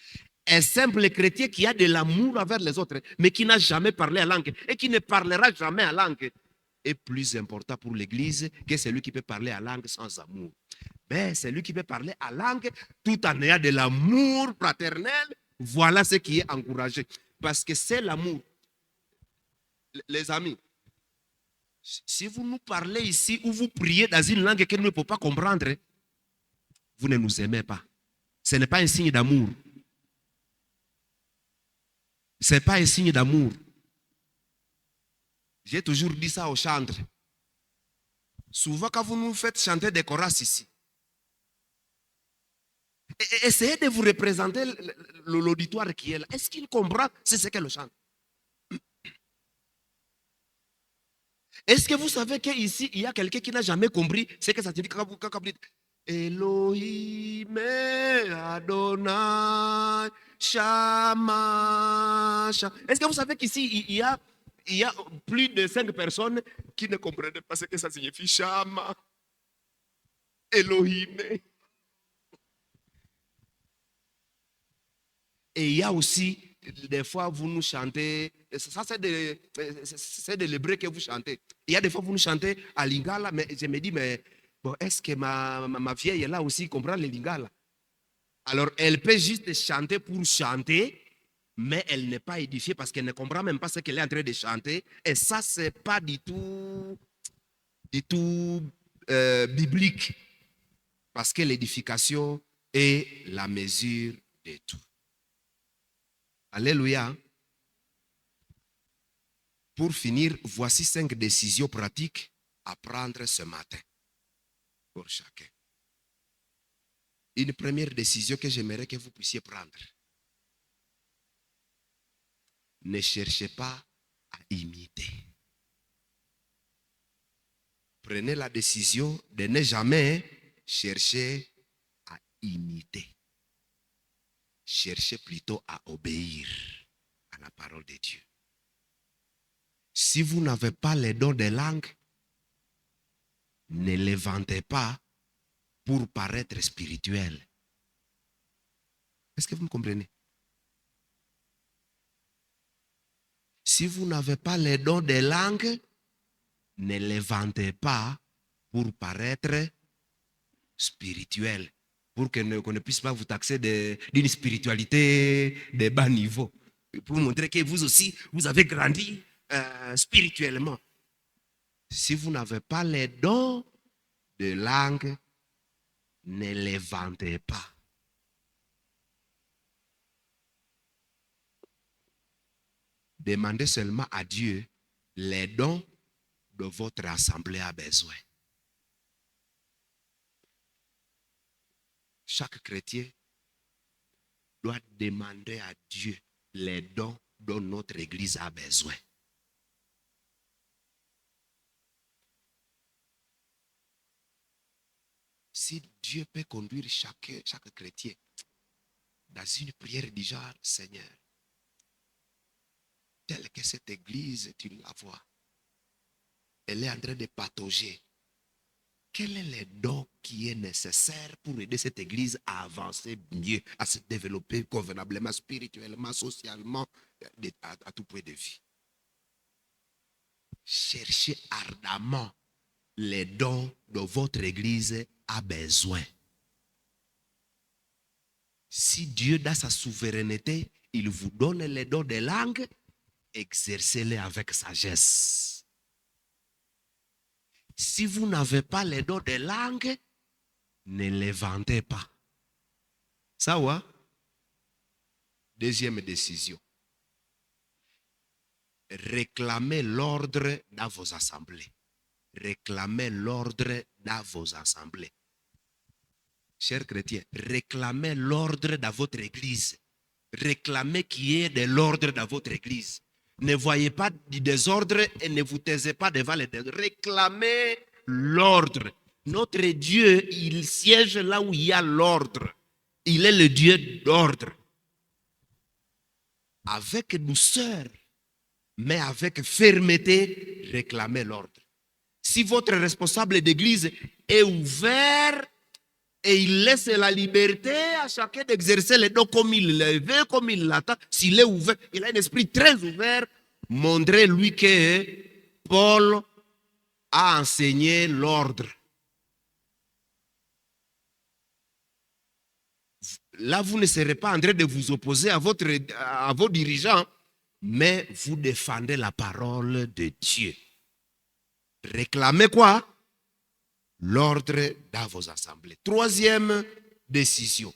Un simple chrétien qui a de l'amour envers les autres, mais qui n'a jamais parlé à langue et qui ne parlera jamais à langue, est plus important pour l'Église que celui qui peut parler à langue sans amour. Mais celui qui peut parler à langue tout en ayant de l'amour fraternel, voilà ce qui est encouragé. Parce que c'est l'amour. Les amis, si vous nous parlez ici ou vous priez dans une langue que nous ne pouvons pas comprendre, vous ne nous aimez pas. Ce n'est pas un signe d'amour. Ce n'est pas un signe d'amour. J'ai toujours dit ça aux chantres. Souvent, quand vous nous faites chanter des choras ici, essayez de vous représenter l'auditoire qui est là. Est-ce qu'il comprend ce qu'elle chante? Est-ce que vous savez qu'ici, il y a quelqu'un qui n'a jamais compris ce que ça signifie quand vous dites Elohim Adonai Shama. Est-ce que vous savez qu'ici, il y a plus de 5 personnes qui ne comprennent pas ce que ça signifie Shama, Elohim. Et il y a aussi, des fois, vous nous chantez, ça c'est de l'hébreu que vous chantez. Il y a des fois, vous nous chantez à lingala, mais je me dis, mais bon, est-ce que ma vieille là aussi comprend le lingala? Alors, elle peut juste chanter pour chanter, mais elle n'est pas édifiée parce qu'elle ne comprend même pas ce qu'elle est en train de chanter. Et ça, c'est pas du tout biblique. Parce que l'édification est la mesure de tout. Alléluia. Pour finir, voici 5 décisions pratiques à prendre ce matin pour chacun. Une première décision que j'aimerais que vous puissiez prendre. Ne cherchez pas à imiter. Prenez la décision de ne jamais chercher à imiter. Cherchez plutôt à obéir à la parole de Dieu. Si vous n'avez pas les dons de langue, ne les vantez pas pour paraître spirituel. Est-ce que vous me comprenez? Si vous n'avez pas les dons de langue, ne les vantez pas pour paraître spirituel. Pour qu'on ne puisse pas vous taxer d'une spiritualité de bas niveau. Pour montrer que vous aussi, vous avez grandi spirituellement. Si vous n'avez pas les dons de langue, ne les vantez pas. Demandez seulement à Dieu les dons de votre assemblée a besoin. Chaque chrétien doit demander à Dieu les dons dont notre église a besoin. Si Dieu peut conduire chaque chrétien dans une prière du genre, Seigneur, telle que cette église, tu la vois, elle est en train de patauger. Quel est le don qui est nécessaire pour aider cette église à avancer mieux, à se développer convenablement, spirituellement, socialement, à tout point de vue? Cherchez ardemment les dons dont votre église a besoin. Si Dieu, dans sa souveraineté, il vous donne les dons de langue, exercez-les avec sagesse. Si vous n'avez pas les dons de langue, ne les vantez pas. Ça va? Deuxième décision. réclamez l'ordre dans vos assemblées. Réclamez l'ordre dans vos assemblées. Chers chrétiens, réclamez l'ordre dans votre église. Réclamez qu'il y ait de l'ordre dans votre église. Ne voyez pas du désordre et ne vous taisez pas devant les désordres. Réclamez l'ordre. Notre Dieu, il siège là où il y a l'ordre. Il est le Dieu d'ordre. Avec douceur, mais avec fermeté, réclamez l'ordre. Si votre responsable d'église est ouvert et il laisse la liberté à chacun d'exercer les dons comme il le veut, comme il l'attend, s'il est ouvert, il a un esprit très ouvert, montrez-lui que Paul a enseigné l'ordre. Là, vous ne serez pas en train de vous opposer à vos dirigeants, mais vous défendez la parole de Dieu. Réclamez quoi? L'ordre dans vos assemblées. Troisième décision.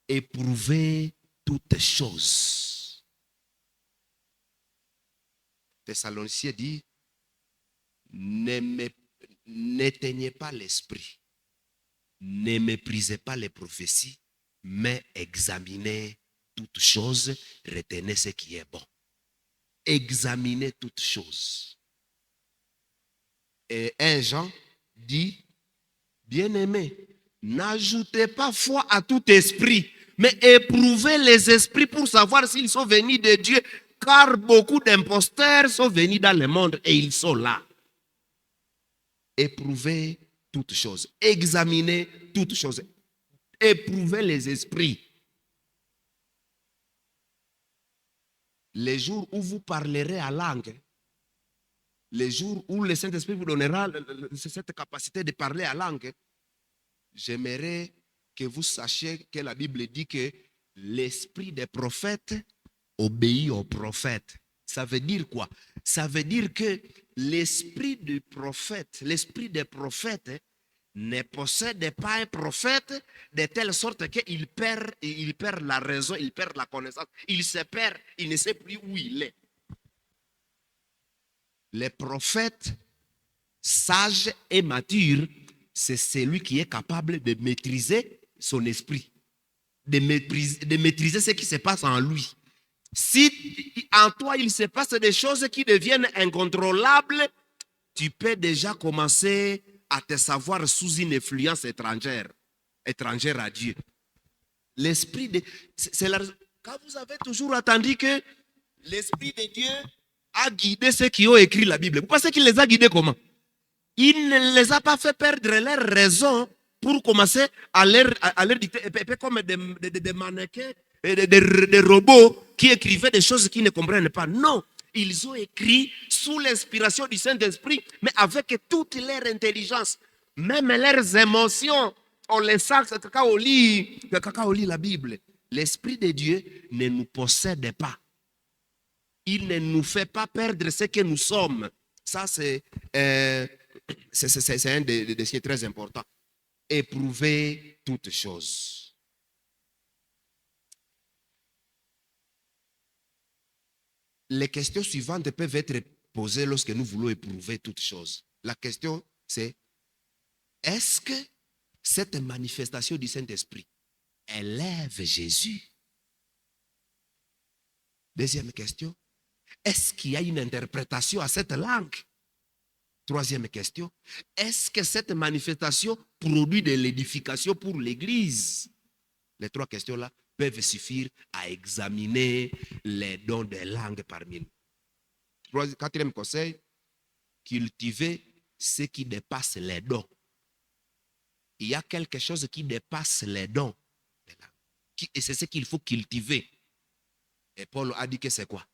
Éprouvez toutes choses. Thessaloniciens dit, n'éteignez pas l'esprit, ne méprisez pas les prophéties, mais examinez toutes choses, retenez ce qui est bon. Examinez toutes choses. Et 1 Jean dit, bien-aimés, n'ajoutez pas foi à tout esprit, mais éprouvez les esprits pour savoir s'ils sont venus de Dieu, car beaucoup d'imposteurs sont venus dans le monde et ils sont là. Éprouvez toutes choses, examinez toutes choses, éprouvez les esprits. Les jours où vous parlerez à langue, les jours où le Saint-Esprit vous donnera cette capacité de parler à langue, j'aimerais que vous sachiez que la Bible dit que l'esprit des prophètes obéit aux prophètes. Ça veut dire quoi? Ça veut dire que l'esprit du prophète, l'esprit des prophètes ne possède pas un prophète de telle sorte qu'il perd la raison, il perd la connaissance, il se perd, il ne sait plus où il est. Les prophètes sages et matures, c'est celui qui est capable de maîtriser son esprit, de maîtriser ce qui se passe en lui. Si en toi il se passe des choses qui deviennent incontrôlables, tu peux déjà commencer à te savoir sous une influence étrangère à Dieu. L'esprit de... Quand vous avez toujours attendu que l'esprit de Dieu a guidé ceux qui ont écrit la Bible, vous pensez qu'il les a guidés comment? Il ne les a pas fait perdre leur raison pour commencer à leur dicter, comme des mannequins, des robots qui écrivaient des choses qu'ils ne comprennent pas. Non, ils ont écrit sous l'inspiration du Saint-Esprit, mais avec toute leur intelligence, même leurs émotions. On les sent quand on lit la Bible. L'Esprit de Dieu ne nous possède pas. Il ne nous fait pas perdre ce que nous sommes. Ça, c'est un des signes très importants. Éprouver toutes choses. Les questions suivantes peuvent être posées lorsque nous voulons éprouver toutes choses. La question, c'est, est-ce que cette manifestation du Saint-Esprit élève Jésus? Deuxième question, est-ce qu'il y a une interprétation à cette langue? Troisième question, est-ce que cette manifestation produit de l'édification pour l'Église? Les trois questions-là peuvent suffire à examiner les dons des langues parmi nous. Quatrième conseil, cultiver ce qui dépasse les dons. Il y a quelque chose qui dépasse les dons. Et c'est ce qu'il faut cultiver. Et Paul a dit que c'est quoi?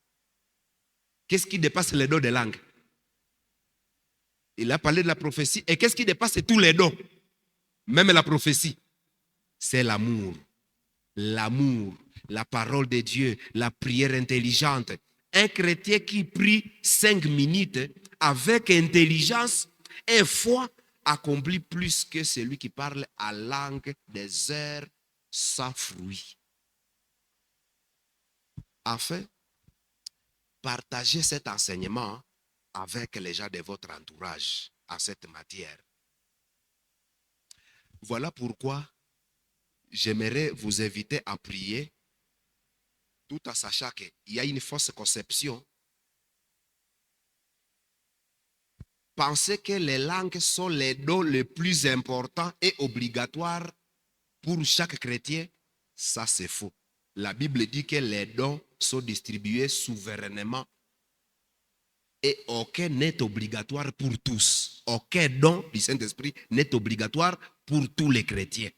Qu'est-ce qui dépasse les dons des langues? Il a parlé de la prophétie. Et qu'est-ce qui dépasse tous les dons? Même la prophétie. C'est l'amour. L'amour, la parole de Dieu, la prière intelligente. Un chrétien qui prie 5 minutes avec intelligence et foi accomplit plus que celui qui parle à langue des airs sans fruit. Enfin, partagez cet enseignement avec les gens de votre entourage en cette matière. Voilà pourquoi j'aimerais vous inviter à prier tout en sachant qu'il y a une fausse conception. Pensez que les langues sont les dons les plus importants et obligatoires pour chaque chrétien, ça c'est faux. La Bible dit que les dons sont distribués souverainement et aucun n'est obligatoire pour tous. Aucun don du Saint-Esprit n'est obligatoire pour tous les chrétiens.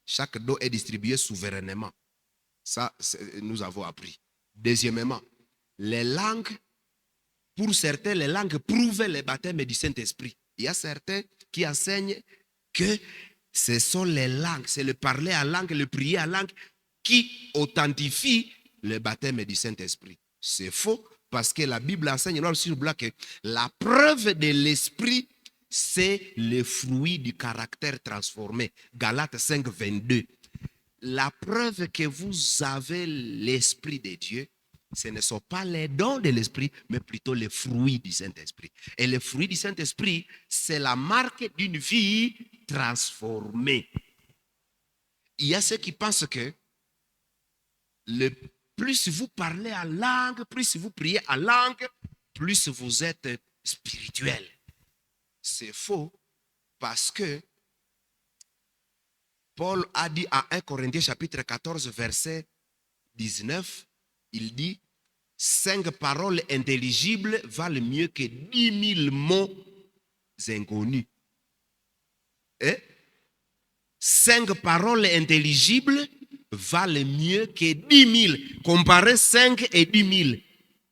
Chaque don est distribué souverainement. Ça, nous avons appris. Deuxièmement, les langues, pour certains, les langues prouvent le baptême du Saint-Esprit. Il y a certains qui enseignent que ce sont les langues, c'est le parler à langue, le prier à langue qui authentifie le baptême du Saint-Esprit. C'est faux parce que la Bible enseigne noir sur blanc que la preuve de l'Esprit, c'est le fruit du caractère transformé. Galates 5, 22. La preuve que vous avez l'Esprit de Dieu, ce ne sont pas les dons de l'Esprit, mais plutôt les fruits du Saint-Esprit. Et les fruits du Saint-Esprit, c'est la marque d'une vie transformée. Il y a ceux qui pensent que plus vous parlez en langue, plus vous priez en langue, plus vous êtes spirituel. C'est faux parce que Paul a dit à 1 Corinthiens chapitre 14 verset 19, il dit 5 paroles intelligibles valent mieux que 10 000 mots inconnus. 5 paroles intelligibles valent mieux que 10 000. Comparez 5 et 10 000.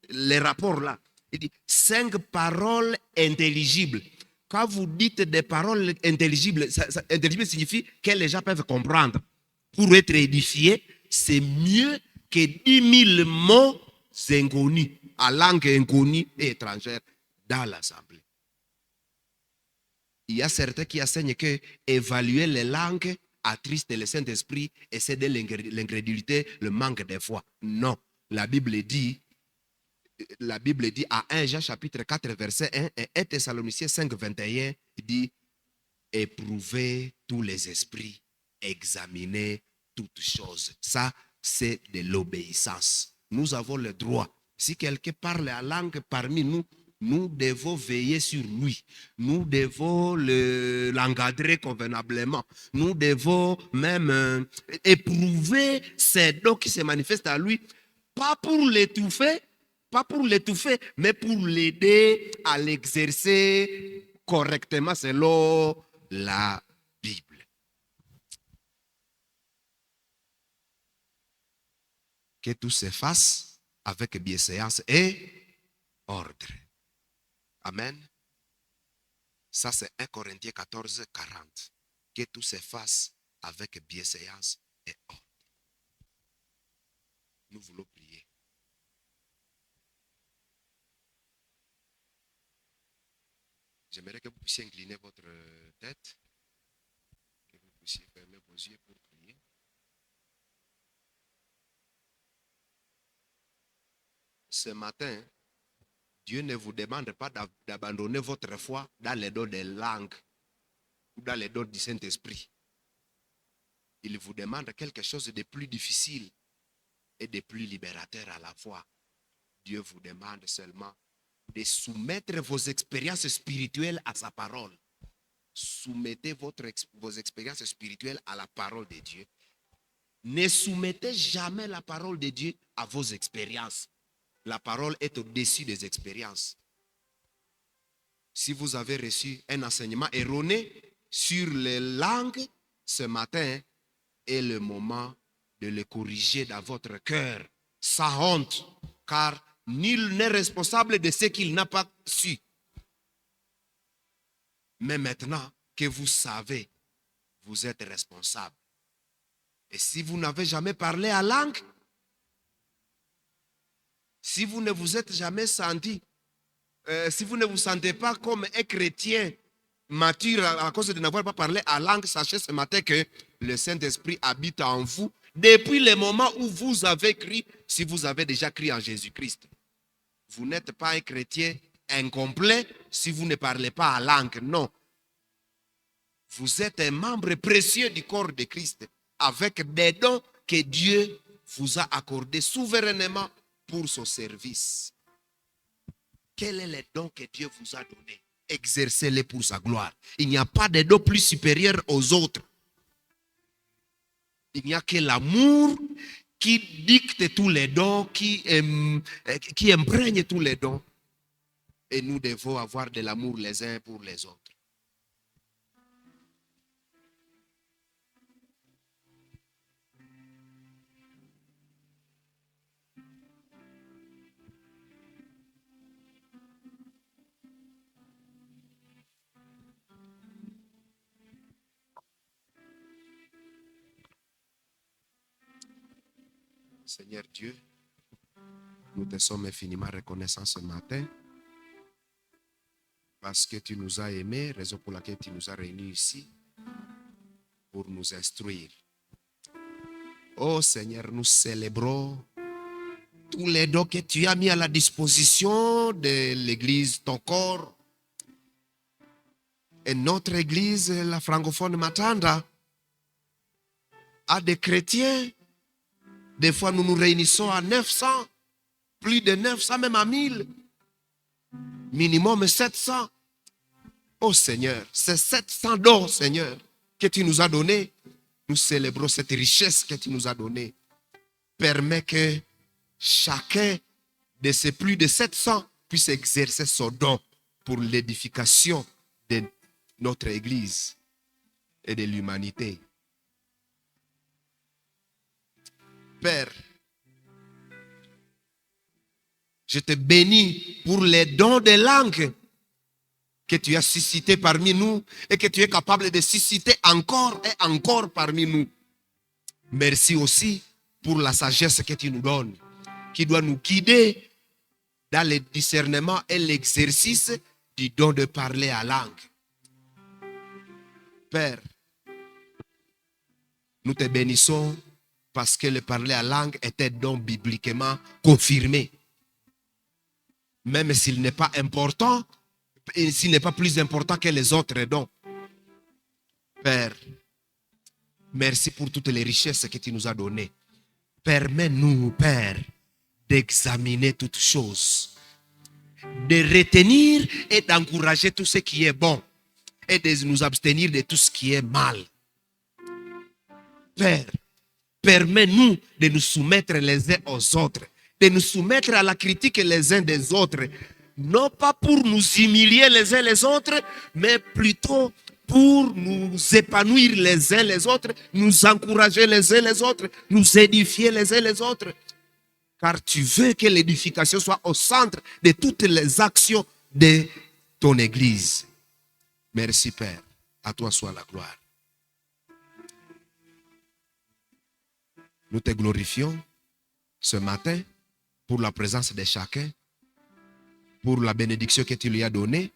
Les rapports là. Il dit 5 paroles intelligibles. Quand vous dites des paroles intelligibles, intelligible signifie que les gens peuvent comprendre. Pour être édifiés, c'est mieux que 10 000 mots inconnus, à langue inconnue et étrangère dans l'assemblée. Il y a certains qui enseignent que évaluer les langues attriste le Saint-Esprit et c'est de l'incrédulité, le manque de foi. Non, la Bible dit à 1 Jean chapitre 4 verset 1 et 1 Thessaloniciens 5 21, il dit éprouvez tous les esprits, examinez toutes choses. Ça, c'est de l'obéissance. Nous avons le droit. Si quelqu'un parle la langue parmi nous, nous devons veiller sur lui. Nous devons l'encadrer convenablement. Nous devons même éprouver ces dons qui se manifestent à lui, pas pour l'étouffer, mais pour l'aider à l'exercer correctement selon la Bible. Que tout se fasse avec bienséance et ordre. Amen. Ça, c'est 1 Corinthiens 14, 40. Que tout se fasse avec bienséance et ordre. Nous voulons prier. J'aimerais que vous puissiez incliner votre tête, que vous puissiez fermer vos yeux pour prier. Ce matin, Dieu ne vous demande pas d'abandonner votre foi dans les dons des langues ou dans les dons du Saint-Esprit. Il vous demande quelque chose de plus difficile et de plus libérateur à la fois. Dieu vous demande seulement de soumettre vos expériences spirituelles à sa parole. Soumettez vos expériences spirituelles à la parole de Dieu. Ne soumettez jamais la parole de Dieu à vos expériences. La parole est au-dessus des expériences. Si vous avez reçu un enseignement erroné sur les langues, ce matin est le moment de le corriger dans votre cœur, sans honte, car nul n'est responsable de ce qu'il n'a pas su. Mais maintenant que vous savez, vous êtes responsable. Et si vous n'avez jamais parlé à langue, si vous ne vous êtes jamais senti, si vous ne vous sentez pas comme un chrétien mature à cause de n'avoir pas parlé à langue, sachez ce matin que le Saint-Esprit habite en vous depuis le moment où vous avez crié, si vous avez déjà crié en Jésus-Christ. vous n'êtes pas un chrétien incomplet si vous ne parlez pas en langue. Non. Vous êtes un membre précieux du corps de Christ avec des dons que Dieu vous a accordés souverainement pour son service. Quels sont les dons que Dieu vous a donnés? Exercez-les pour sa gloire. Il n'y a pas de dons plus supérieurs aux autres. Il n'y a que l'amour qui dicte tous les dons, qui imprègne tous les dons. Et nous devons avoir de l'amour les uns pour les autres. Seigneur Dieu, nous te sommes infiniment reconnaissants ce matin parce que tu nous as aimés, raison pour laquelle tu nous as réunis ici pour nous instruire. Oh Seigneur, nous célébrons tous les dons que tu as mis à la disposition de l'Église, ton corps, et notre Église, la francophone Matanda, a des chrétiens. Des fois, nous nous réunissons à 900, plus de 900, même à 1000. Minimum 700. Oh Seigneur, c'est 700 dons, Seigneur, que tu nous as donnés. Nous célébrons cette richesse que tu nous as donnée. Permets que chacun de ces plus de 700 puisse exercer son don pour l'édification de notre Église et de l'humanité. Père, je te bénis pour les dons de langue que tu as suscités parmi nous et que tu es capable de susciter encore et encore parmi nous. Merci aussi pour la sagesse que tu nous donnes, qui doit nous guider dans le discernement et l'exercice du don de parler à langue. Père, nous te bénissons parce que le parler à langue était donc bibliquement confirmé. Même s'il n'est pas important, et s'il n'est pas plus important que les autres dons. Père, merci pour toutes les richesses que tu nous as données. Permets-nous, Père, d'examiner toutes choses, de retenir et d'encourager tout ce qui est bon et de nous abstenir de tout ce qui est mal. Père, permets-nous de nous soumettre les uns aux autres, de nous soumettre à la critique les uns des autres, non pas pour nous humilier les uns les autres, mais plutôt pour nous épanouir les uns les autres, nous encourager les uns les autres, nous édifier les uns les autres. Car tu veux que l'édification soit au centre de toutes les actions de ton Église. Merci Père, à toi soit la gloire. Nous te glorifions ce matin pour la présence de chacun, pour la bénédiction que tu lui as donnée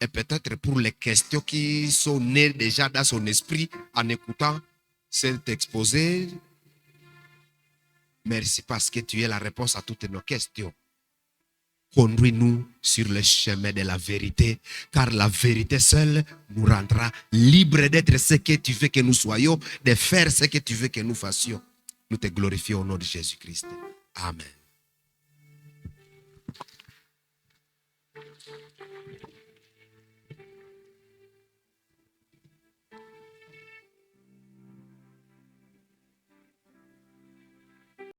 et peut-être pour les questions qui sont nées déjà dans son esprit en écoutant cet exposé. Merci parce que tu es la réponse à toutes nos questions. Conduis-nous sur le chemin de la vérité, car la vérité seule nous rendra libres d'être ce que tu veux que nous soyons, de faire ce que tu veux que nous fassions. Nous te glorifions au nom de Jésus-Christ. Amen.